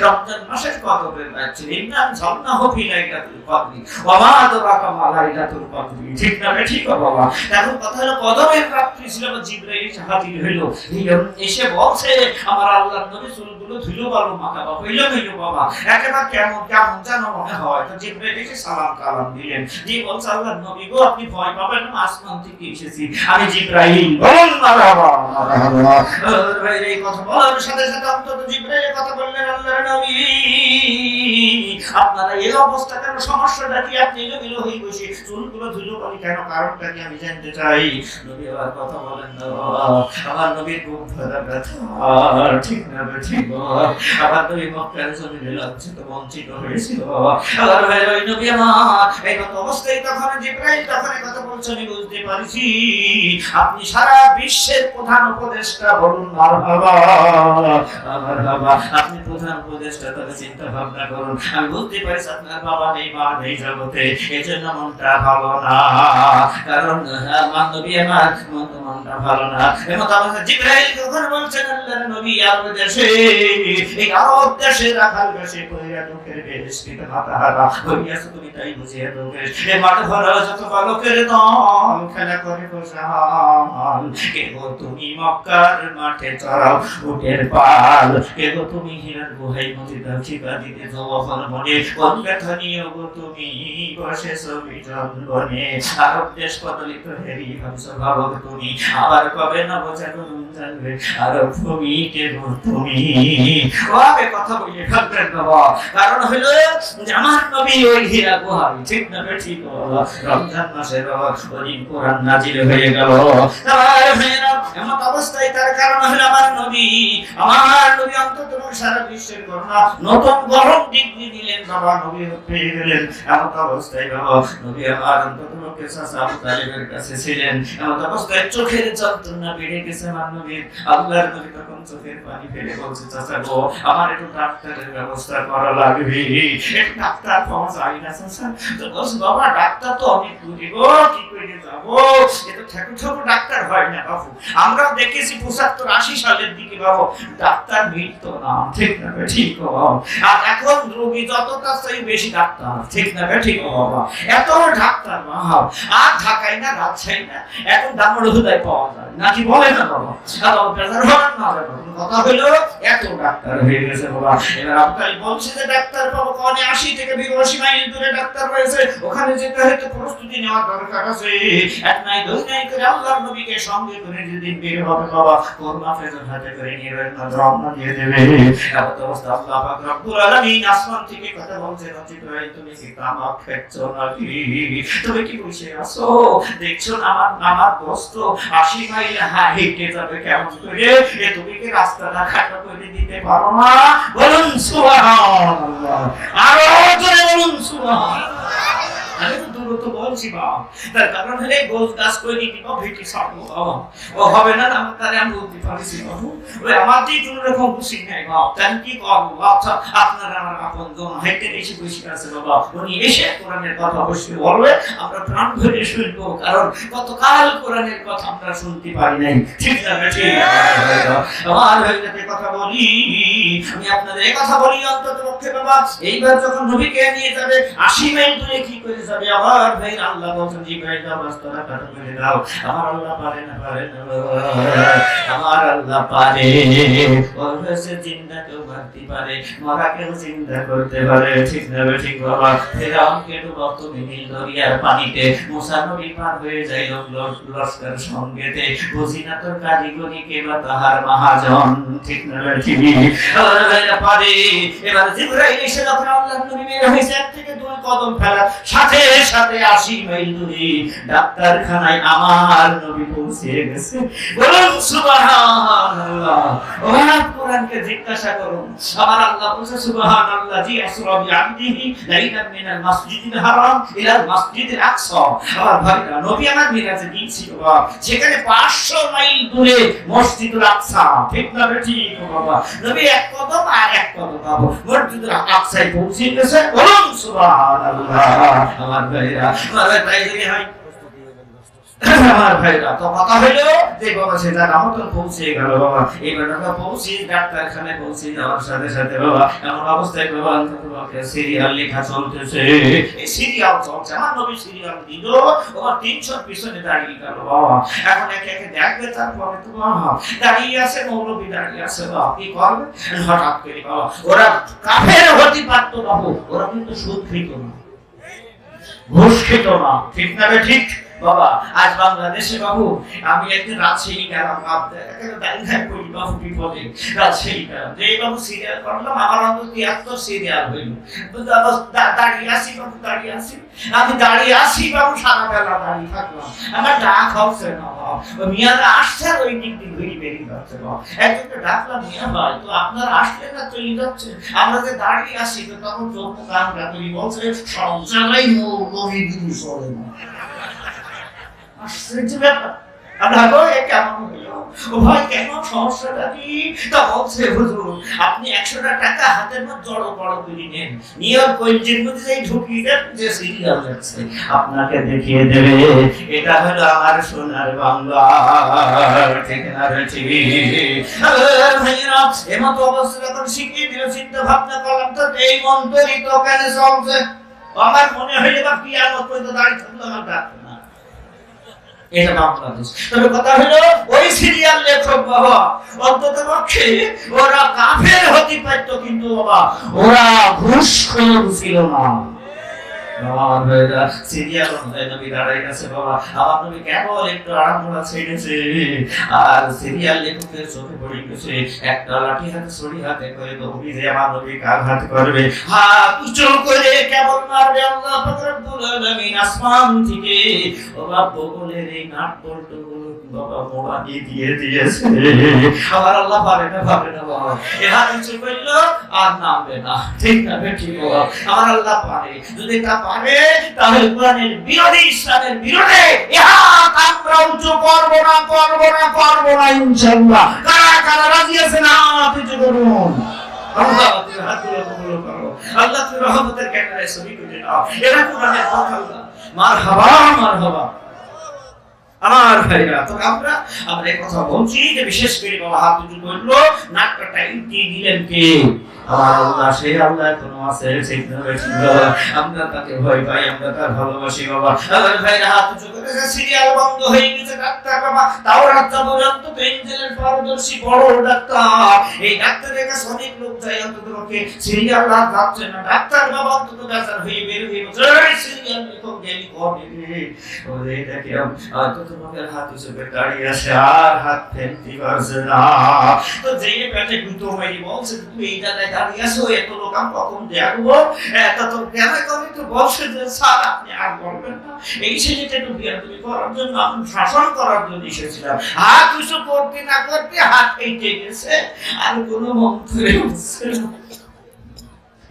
রমজান মাসের কদরের রাত ছিল। ইন্নান জান্নাহু ফি লাইলাতুল কদরি ওয়া মা আদরাকা মা লাইলাতুল কদরি, ঠিক না ঠিক বাবা? এখন কথা হলো কদরের রাত্রি ছিল, জিবরাইল এসে হাজির হলো, এসে বলছে আমার আল্লাহর নবী চুলগুলো ধুলো বালু মাখাবা হইল বাবা, একেবারে কেমন জানো মনে হয়। তো জিবরাইল এসে সালাম কালাম দিলেন, জি বলছে আল্লাহর নবী গো, আপনি ভয় পাবেন না, আসমান থেকে এসেছি আমি জিবরাইল। বল মারহাবা মারহাবা। এই কথা বলার সাথে সাথে অন্তত জিবরাইলের কথা বললেন আল্লাহর নবী, আপনারা এই অবস্থা কেন? সমস্যাটা কি? আপনি এলোমেলো হয়ে বসে চুলগুলো ধুলো বালু কেন? কারণটা কি আমি জানতে চাই। নবী আবার কথা বলেন না, আমার নবীর বুক ভরা ব্যথা, ঠিক না ঠিক? আমার নবী মক্কার জমিনে লাঞ্ছিত বঞ্চিত হয়েছিল। আল্লাহর ভাই ওই নবী আমার এই কত অবস্থায় তখন জিবরাইল তখন কথা বলছেন, আমি বুঝতে পারছি আপনি সারা বিশ্বের প্রধান উপদেষ্টা। বলুন মারহাবা মারহাবা। আপনি প্রধান উপদেষ্টা, তবে চিন্তা ভাবনা করুন। আমি বুঝতে পারছি আপনার বাবা নেই, মা নেই জগতে, এজন্য মনটা ভালো না, কারণ আমার নবী আমার মনটা ভালো না। এমন অবস্থায় জিবরাইল তখন বলছেন আল্লাহর নবী আরব দেশে, এই আরব দেশে রাখাল বেশে কইরা দুঃখের বেশ কিন্তু মাতাহারা হইয়াছে, তুমি তাই বুঝিয়ে দোষ। এ মাঠে ভরা যত বালকের দল খেলা করে বসাল, কে গো তুমি মক্কার মাঠে চড়াও উটের পাল, কে গো তুমি হীরার গুহায় মদিনার ঠিকা দিতে জওয়াফর মনে, কোন ব্যথা নিয়ে গো তুমি বসেছো বিজন বনে। আরব দেশ পদলিত হেরি ভাবছো ভাবক তুমি, আবার কবে না বোঝা গুণ জানবে আরব ভূমি কে গো তুমি। ওকে কথা বলে থাকবেন বাবা, কারণ হলো আমার নবী ওই হীরা গুহায়, ঠিক না ঠিক? রমজান মাসের ওই কোরআন নাজিল হয়ে গেল। এমন অবস্থায় তার কারণ হলো আমার নবী অন্তত সারা বিশ্বের করোনা নতুন গরম ডিগ্রি দিলেন বাবা, নবী পেয়ে গেলেন। এমন অবস্থায় বাবা নবী আমার অন্তত আবু তালিবের কাছে ছিলেন। এমন অবস্থায় চোখের যন্ত্রণা বেড়ে গেছে আমার নবীর। আল্লাহর নবী তখন চোখের পানি ফেলে বলছে, চাচা গো আমার একটু ডাক্তারের ব্যবস্থা করা লাগবে, একটু ডাক্তার পাওয়া যায় না চাচা? তো বলছে বাবা ডাক্তার তো অনেক দূরে গো, কি করে যাবো? এ তো ঠাকুর ডাক্তার হয় না বাবু। আমরাও দেখেছি ৭৫-৮০ সালের দিকে বাবু ডাক্তার মিলত না, ঠিক না ঠিক? আর এখন রোগী যতটা চাই বেশি ডাক্তার, ঠিক না ঠিক বাবা? এত ডাক্তার বাবা, আর ঢাকায় না রাজশাহী না, এখন দামোদরদায় পাওয়া যায় নাকি বলে না বাবা? কথা হলো এত ডাক্তার হয়ে গেছে বাবা। এবার আপনাই বলছে যে ডাক্তার পাবো কোনে ৮০ থেকে ৮২ মাইল দূরে ডাক্তার রয়েছে, ওখানে যেতে হয়তো প্রস্তুতি নেওয়ার দরকার আছে। এক নাই দুই নাই করে আল্লাহর নবীকে সঙ্গে করে যেদিন বের হবে বাবা, কোরআন ফেজর হাতে করে নিয়ে রওনা দিয়ে দেবে। এমন অবস্থা আল্লাহ পাক রব্বুল আলামিন আসমান থেকে কথা বলছে, জিবরাইল তুমি কি তামাক খাচ্ছ নাকি? তুমি কি বসে আছো? দেখছো না আমার দোস্ত ৮০ মাইল হেঁটে যাবে কেমন করে? এ তুমি কি রাস্তাটা খাটো করে দিতে পারো না? বলুন সুবহানাল্লাহ, আরো জোরে বলুন সুবহানাল্লাহ। খুশি বাবা, তার কারণ হলে গোল গাছ করে দিব ভিটি সামনে বাবা, ও হবে না আমার তারে আমি বলতে পারছি বাবু, ওই আমারই কোনো রকম খুশি নাই বাবা, তাই কি করবো? আচ্ছা আপনারা আমার আপন জন হাইতে এসে বসে আছে বাবা, উনি এসে কোরআনের কথা অবশ্যই বলবে, আমরা প্রাণ ভরে শুনবো, কারণ গতকাল কোরআনের কথা আমরা শুনতে পারি নাই, ঠিক না বেটি? আমার ভাইদের কথা বলি, আমি আপনাদের এই কথা বলি অন্তত পক্ষে বাবা, এইবার যখন নবীকে নিয়ে যাবে 80 মাইল দূরে কি করে যাবে? আমার ভাই আল্লাহ বলেন জিবরাইল দাও রাস্তাটা কাটা করে দাও, আমার আল্লাহ পারে না, পারে না, আমার আল্লাহ পারে, ওর কাছে জিন্দা কেউ মারতে পারে, মরা কেউ জিন্দা করতে পারে, ঠিক না ঠিক বাবা? ফেরাউনকে ডুবাতো নীল দরিয়ার পানিতে, মুসা নবী পার হয়ে যায় লস্কর সঙ্গেতে, বুঝি না তোর কারিগরি কে বা তাহার মহাজন, ঠিক না ঠিক? আল্লাহ পারে। এবার জিবরাইল এসে যখন আল্লাহর নবী বের হয়েছে 1 থেকে 2 কদম ফেলার সাথে সাথে 80 মাইল দূরে ডাক্তারখানায় আমার নবী পৌঁছে গেছে। বলুন সুবহানাল্লাহ। ওরা কোরআনকে জিজ্ঞাসা করুন, আমার আল্লাহ বলছে সুবহানাল্লাহ জি আসরা বিআমদিহি লাইলাম মিনাল মাসজিদিল হারাম ইলাল মাসজিদিল আকসা। আমার ভাইরা নবী আমার মিরাজে গিয়েছিল বাবা, সেখানে 500 মাইল দূরে মসজিদুল আকসা, ঠিক না ঠিক বাবা? নবী এক কদম আর এক কদম বাবা মসজিদুল আকসায় পৌঁছে গেছে। বলুন সুবহানাল্লাহ। আমার ভাইরা তাই যদি হয় আমার ভাইরা তো কথা হলো যে বাবা সেটা মতন পৌঁছে গেল বাবা, এইবার আমরা পৌঁছি ডাক্তারখানায় পৌঁছে যাওয়ার সাথে সাথে বাবা এমন অবস্থায় বাবা অন্ততপক্ষে সিরিয়াল লেখা চলতেছে, এই সিরিয়াল চলছে, আমার নবী সিরিয়াল দিল, ওর 300 পিছনে দাঁড়িয়ে গেল বাবা, এখন একে একে দেখবে, তারপরে তো বাবা দাঁড়িয়ে আছে, মৌলবী দাঁড়িয়ে আছে বাবা, কি করবে? হঠাৎ করে বাবা ওরা কাফের হতে পারতো বাবু, ওরা কিন্তু সুদ খেত না, ঘুষ খেত না, ঠিক না ঠিক বাবা? আজ বাংলাদেশে বাবু আমি একদিন রাজশাহী গেলাম, করি বাবু বিপদে রাজশাহী গেলাম, যে বাবু সিরিয়াল করলাম, আমার অন্তত 73 সিরিয়াল হইল, দাঁড়িয়ে আসি বাবু, দাঁড়িয়ে আসি, আমি দাঁড়িয়ে আসি বাবু, সারা বেলা দাঁড়িয়ে থাকলাম, আমার ডাক হচ্ছে না বাবা, মিয়ারা আসছে আর ওই দিক দিয়ে ঘুরি বেরিয়ে যাচ্ছে বাবা, একজনকে ডাকলাম, মিয়া ভাই তো আপনারা আসলে না চলে যাচ্ছে, আমরা যে দাঁড়িয়ে আসি তো তখন চোখ কান কাতুরি বলছে সব জায়গায় মৌলবীগিরি চলে না। আশ্চর্য ব্যাপার, আল্লাহ গো এ কেমন হলো? ও ভাই কেন সমস্যাটা কি? তা বলছে হুজুর আপনি 100 টাকা হাতের মধ্যে জড়ো বড় করে নেন, নিয়ম কইলজির মধ্যে যাই ঢুকিয়ে দেন, যে সিরিয়াল যাচ্ছে আপনাকে দেখিয়ে দেবে এটা হলো আমার সোনার বাংলা, ঠিক না ঠিক? আল্লাহর ভাইরা এমত অবস্থা যখন শিখিয়ে দিল, চিন্তা ভাবনা করলাম তো এই মন্ত্রই তো কেন চলছে, আমার মনে হইলে বা কিয়ামত পর্যন্ত দাঁড়িয়ে থাকলো আমার ডাক না, এটা বাংলাদেশ। তবে কথা হলো ওই সিরিয়াল লেখক বাবা অন্তত পক্ষে ওরা কাফের হতে পারত, কিন্তু বাবা ওরা ঘুষখোর ছিল না। সিরিয়াল অনুযায়ী নবী দাঁড়ায় গেছে বাবা, আমার নবী কেবল একটু আড়ামোড়া ছেড়েছে, আর সিরিয়াল লেখকের চোখে পড়ে গেছে একটা লাঠি হাতে ছড়ি হাতে করে নবী যে আমার নবী কার হাত করবে, হাত উঁচু করে কেবল মারবে, আল্লাহ পাক রব্বুল আলামিন আসমান থেকে বাবা বগলের এই নাট বল্টুগুলো বাবা মোড়া দিয়ে দিয়েছে, আমার আল্লাহ পারে না, পারে না বাবা, এ হাত উঁচু করলো আর নামবে না, ঠিক না ঠিক বাবা? আমার আল্লাহ পারে, যদি তা পারে তাহলে কোরআনের বিরোধী, ইসলামের বিরোধে ইহাত আমরা উঁচু করব না, করব না, করব না ইনশাআল্লাহ। কারা কারা রাজি আছেন হাত উঁচু করুন, আল্লাহ তুমি হাতগুলো কবুল করো, আল্লাহ তুমি রহমতের ক্যামেরায় ছবি করে নাও, এরা কোরআনের কথা, মারহাবা মারহাবা। আমার ভাইরা তো আমরা এই কথা বলছি যে বিশেষ করে বাবা হাত উঁচু করলো, নাকটা টাইট দিয়ে দিলেন কে? আমার আল্লাহ, সেই আল্লাহ কোনো আছে ঠিক না ঠিক? আমরা তাকে ভয় পাই, আমরা তার ভালোবাসি বাবা। আমার ভাইরা হাত উঁচু করেছে, সিরিয়াল বন্ধ হয়ে গেছে, ডাক্তার বাবা তাও রাস্তা পর্যন্ত পেনজেলের পারদর্শী বড় ডাক্তার, এই ডাক্তারের কাছে অনেক লোক যায়, অন্তত পক্ষে সিরিয়াল আর যাচ্ছে না, ডাক্তার বাবা অন্তত বেজার হয়ে বের হয়ে বলছে সিরিয়াল লিখো গেলি কবে ওরে দেখি অন্তত পক্ষে হাত উঁচু করে দাঁড়িয়ে আছে, আর হাত ফেলতে পারছে না, তো যেই পেটে গুঁতো মারি বলছে তুমি এই জায়গায় দাঁড়িয়ে আছো, এত লোক আমি কখন দেখবো, এত তো কেন করি তো বলছে যে স্যার আপনি আর বলবেন না, এই ছেলেটা একটু বিয়াদবি করার জন্য, আমি শাসন করার জন্য এসেছিলাম, হাত উঁচু করতে না করতে হাত কেটে গেছে, আর কোনো মন্ত্রে হচ্ছে না।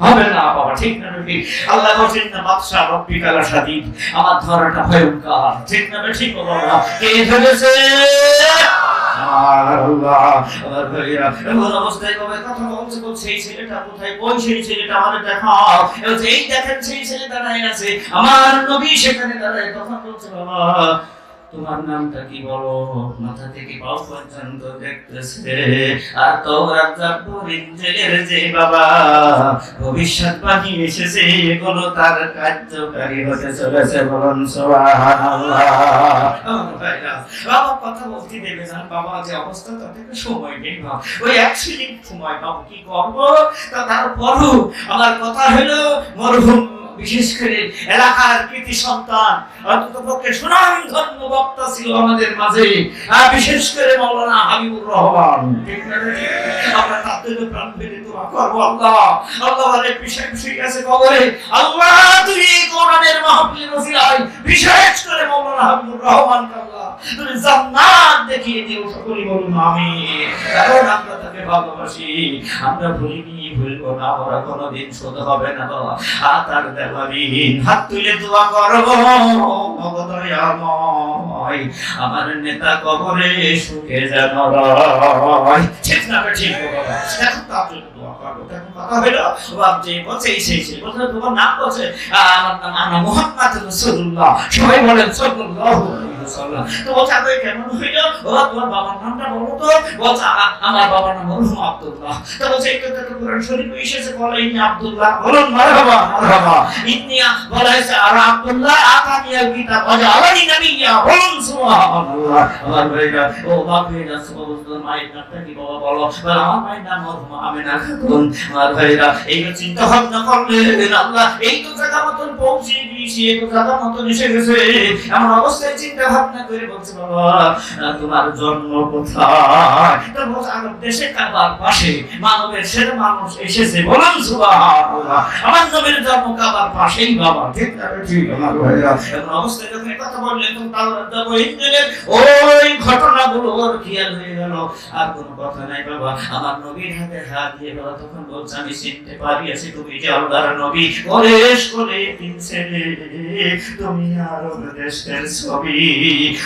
হবে না বাবা, ঠিক না বেটি? আল্লাহ বলেন না বাদশা রব্বিকাল শাদীদ, আমার ধরাটা ভয়ঙ্কর, ঠিক না বেটি? বাবা কে ধরেছে? আল্লাহ। আমার ভাইরা এমন অবস্থায় কবে কথা বলছে এই ছেলেটা কোথায়, কোন সেই ছেলেটা আমাদের দেখাও। এই দেখেন সেই ছেলে দাঁড়ায় আছে, আমার নবী সেখানে দাঁড়ায় কথা বলছে। বাবা তোমার নামটা কি বলো? মাথা থেকে পাও পর্যন্ত দেখতেছে। আর তাওরাত জাবুর ইনজিলের যে বাবা ভবিষ্যৎবাণী এসেছে এগুলো তার কার্যকারী হতে চলেছে। বলুন সুবহানাল্লাহ। বাবা কথা বলতে দেবে না বাবা, যে অবস্থা তাতে সময় নেই না, ওই এক মিনিট সময় বাবু কি করবো। তারপরও আমার কথা হলো মরহুম বিশেষ করে এলাকার কৃতি সন্তান অন্ততপক্ষে সুনাম ধন্য বক্তা ছিল আমাদের মাঝে, বিশেষ করে মাওলানা হাবিবুর রহমান। আমরা তাদের প্রাণ ফেলে দোয়া করবো, আল্লাহ আল্লাহ অনেক বিষয় আছে কবরে, আল্লাহ তুই কোরআনের মাহফিলের ওসিলায় বিশেষ করে মাওলানা হাবিবুর রহমান আল্লাহ তুমি জান্নাত দেখিয়ে দিও। সকলেই বলুন আমিন। কারণ আমরা তাকে ভালোবাসি, আমরা ভুলিনি, ভুলবো না, আমরা কোনোদিন শোধ হবে না বাবা। তার দেওয়ারিন হাত তুলে দোয়া করবো, দয়াময় আমার নেতা কবরে সুখে যেন রয়। ঠিক না ঠিক বাবা? এখন তার জন্য দোয়া করবো। এখন কথা হলো বাপ যে বলছে সেই বলছে তোমার নাম বলছে আমার নাম আনা মুহাম্মদ রাসূলুল্লাহ, সবাই বলেন সাল্লাল্লাহু আলাইহি ওয়াসাল্লাম। তো বলছে আপনি কেমন হইলো? ওরা তোমার বাবার নামটা বলো তো। বলছে আমার বাবার নাম মরহুম আব্দুল্লাহ। তো বলছে এটা তো কোরআন শরীফে এসেছে, বলে ইন্নি আব্দুল্লাহ, বলুন মারহাবা মারহাবা। ইন্নিয়া বলা হয়েছে আর আব্দুল্লাহ আতানিয়াল কিতাব ওয়া জাআলানি নাবিয়্যা, বলুন সুবহানাল্লাহ। আমার ভাইরা ও বাপেরা সুবহানাল্লাহ, মায়ের নামটা কি বাবা বলো? বলে আমার মায়ের নাম মরহুম আমিনা খাতুন। আমার ভাইরা এই চিন্তা ভাবনা করলেন, আল্লাহ এই তো জায়গা মতন পৌঁছে দিয়েছি, এই তো জায়গা মতন এসে গেছে। এমন অবস্থায় চিন্তা ভাবনা করে বলছে বাবা তোমার জন্ম কোথায়? তো বলছে আরব দেশে কাবার পাশে মানবের সেরা মানুষ এসেছে, বলুন সুবহানাল্লাহ। আমার নবীর জন্ম কাবার পাশেই বাবা। ঠিক না ঠিক? আমার ভাইরা এমন অবস্থায় যখন কথা বললেন তখন তাওরাত জাবুর ইনজিলের ওই ঘটনাগুলো ওর খেয়াল হয়ে গেল। আর কোনো কথা নাই বাবা, আমার নবীর হাতে হাত দিয়ে বাবা তখন বলছে আমি চিনতে পারিয়াছি তুমি যে আল্লাহর নবী। কোরেশ করে তিন ছেলে তুমি আরব দেশের ছবি।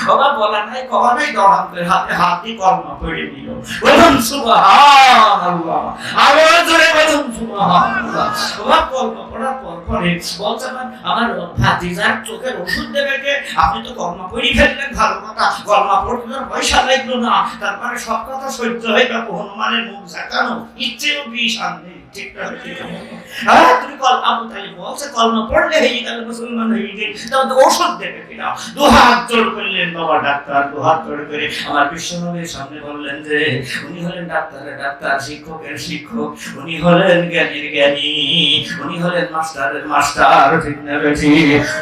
বাবা বলা নাই কওয়া নাই, দরামের হাতে হাত দিয়ে কলমা পড়ে দিল। বলুন সুবহানাল্লাহ, আওয়াজ জোরে বলুন সুবহানাল্লাহ। বাবা কলমা পড়ার পর পরে বলছে আমার ভাতিজার চোখের ওষুধ দেবে কে? আপনি তো কলমা পড়ি ফেললেন, ভালো কথা, কলমা পড়তে পয়সা লাগলো না, তারপরে সব কথা সহ্য হয়ে গেল, হনুমানের মুখ ঝাঁকানো ইচ্ছেও বিষ আনবে। ঠিক না ঠিক? হ্যাঁ তুমি আবু তালিব বলছে কলমা পড়লে হয়ে গেল, মুসলমান হয়ে গেল, তাহলে ওষুধ দেবে কিনা? দুহাত জোড় করলেন বাবা ডাক্তার, দুহাত জোড় করে আমার বিশ্বনবীর সামনে বললেন যে উনি হলেন ডাক্তারের ডাক্তার, শিক্ষকের শিক্ষক, উনি হলেন জ্ঞানীর জ্ঞানী, উনি হলেন মাস্টারের মাস্টার। ঠিক না বেশি?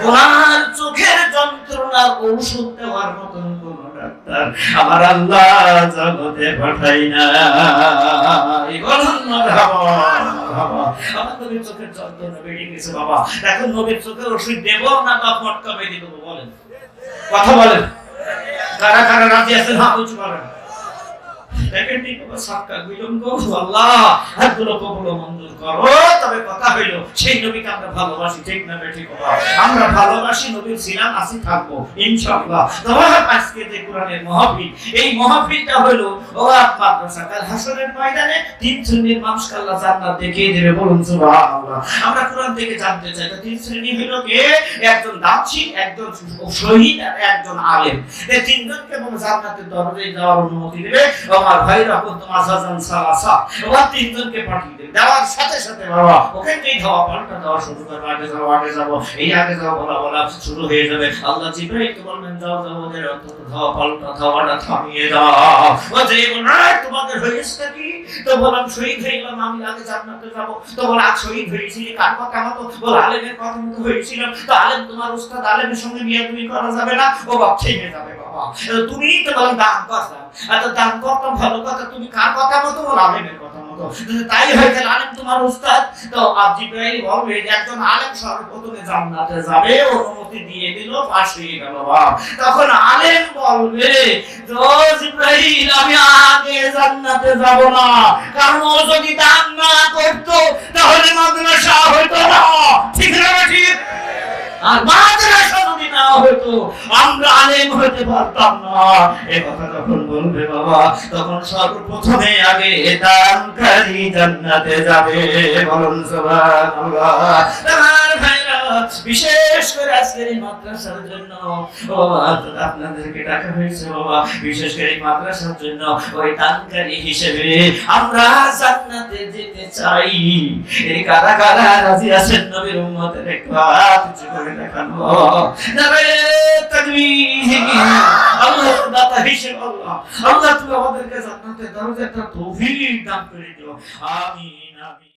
ওনার চোখের যন্ত্রণার ঔষধ দেওয়ার মতন কোন ডাক্তার আমার আল্লাহ জগতে পাঠাই না। বলুন মারহাবা মারহাবা। আমার নবীর চোখের যন্ত্রণা বেড়ে গেছে বাবা, এখন নবীর চোখের ওষুধ দেব না বাপ মটকা বেঁধে দেবো? বলেন, কথা বলেন, কারা কারা রাজি আছেন? হ্যাঁ বুঝতে পারেন। দেখেন ঠিক বাবা, সাক্কা বিলম্ব আল্লাহ হাতগুলো কবুল মঞ্জুর করো। তবে কথা হইল সেই নবীকে আমরা ভালোবাসি। ঠিক না ঠিক বাবা? আমরা ভালোবাসি, নবীর ছিলাম, আসি, থাকবো ইনশাআল্লাহ। তবে আজকে যে কোরআনের মাহফিল, এই মাহফিলটা হলো ওয়াক মাদ্রাসা কাল হাসরের ময়দানে তিন শ্রেণীর মানুষকে আল্লাহ জান্নাত দেখিয়ে দেবে। বলুন সুবহানাল্লাহ। আমরা কোরআন থেকে জানতে চাই তিন শ্রেণী হলো কে? একজন দার্শনিক, একজন শহীদ আর একজন আলেম। এই তিনজনকে বলে জান্নাতের দরজায় যাওয়ার অনুমতি দেবে। আমার ভাইরা কুনতুম আযাজান সালাসা, ওরা তিনজনকে পাঠিয়ে দেবে। দেওয়ার সাথে সাথে বাবা ওখানেই ধাওয়া পাল্টা দেওয়া শুরু করবে। আগে যাবো, এই আগে যাও বলা শুরু হয়ে যাবে। আল্লাহ জিবরাইলকে বলবেন যাও ওদের অন্তত ধাওয়া পাল্টা ধাওয়াটা থামিয়ে দাও। ও যে বলে তোমাদের হয়েছে কি? তো বললাম শহীদ হয়ে গেলাম, আমি আগে জান্নাতে যাব। তো বলে আজ শহীদ হয়েছিলি কার কথা মতো? বল আলেমের কথা মতো হয়েছিলাম। তো আলেম তোমার উস্তাদ, আলেমের সঙ্গে বিয়ে তুমি করা যাবে না। ও বাপ থেমে যাবে বাবা, তুমি তো বলেন দান কথা, এত দান করতে ভালো কথা, তুমি কার কথা মতো? বল আলেমের কথা মতো। তাই হয়েছে আলেম তোমার উস্তাদ। তো জিবরাইল বলবে একজন আলেম সর্বপ্রথমে জান্নাতে যাবে, অনুমতি শক্তি দিয়ে দিল, পাশ হয়ে গেল। তখন আলেম বলবে, তো জিবরাইল আমি আগে জান্নাতে যাব না, কারণ ও যদি দান না করতো তাহলে মাদ্রাসা হইতো না। ঠিক না ঠিক? আর মাদ্রাসা যদি না হতো আমরা আলেম হতে পারতাম না। এই কথা যখন বলবে বাবা, তখন সর্বপ্রথমে আগে দানকারী জান্নাতে যাবে। বলুন সুবহানাল্লাহ। আমার ভাইরা, বিশেষ করে আজকের এই মাদ্রাসার জন্য ও আপনাদেরকে ডাকা হয়েছে বাবা, বিশেষ করে এই মাদ্রাসার জন্য ওই দানকারী হিসেবে আমরা জান্নাতে যেতে চাই। এই কারা কারা রাজি আছেন নবীর উম্মতের একটু হাত উঁচু করে দেখানো। নারায়ে তাকবীর। আল্লাহ দাতা হিসেবে আল্লাহ তুমি আমাদেরকে জান্নাতের দরজাটা তৌফিক দান করে দিও। আমিন আমিন।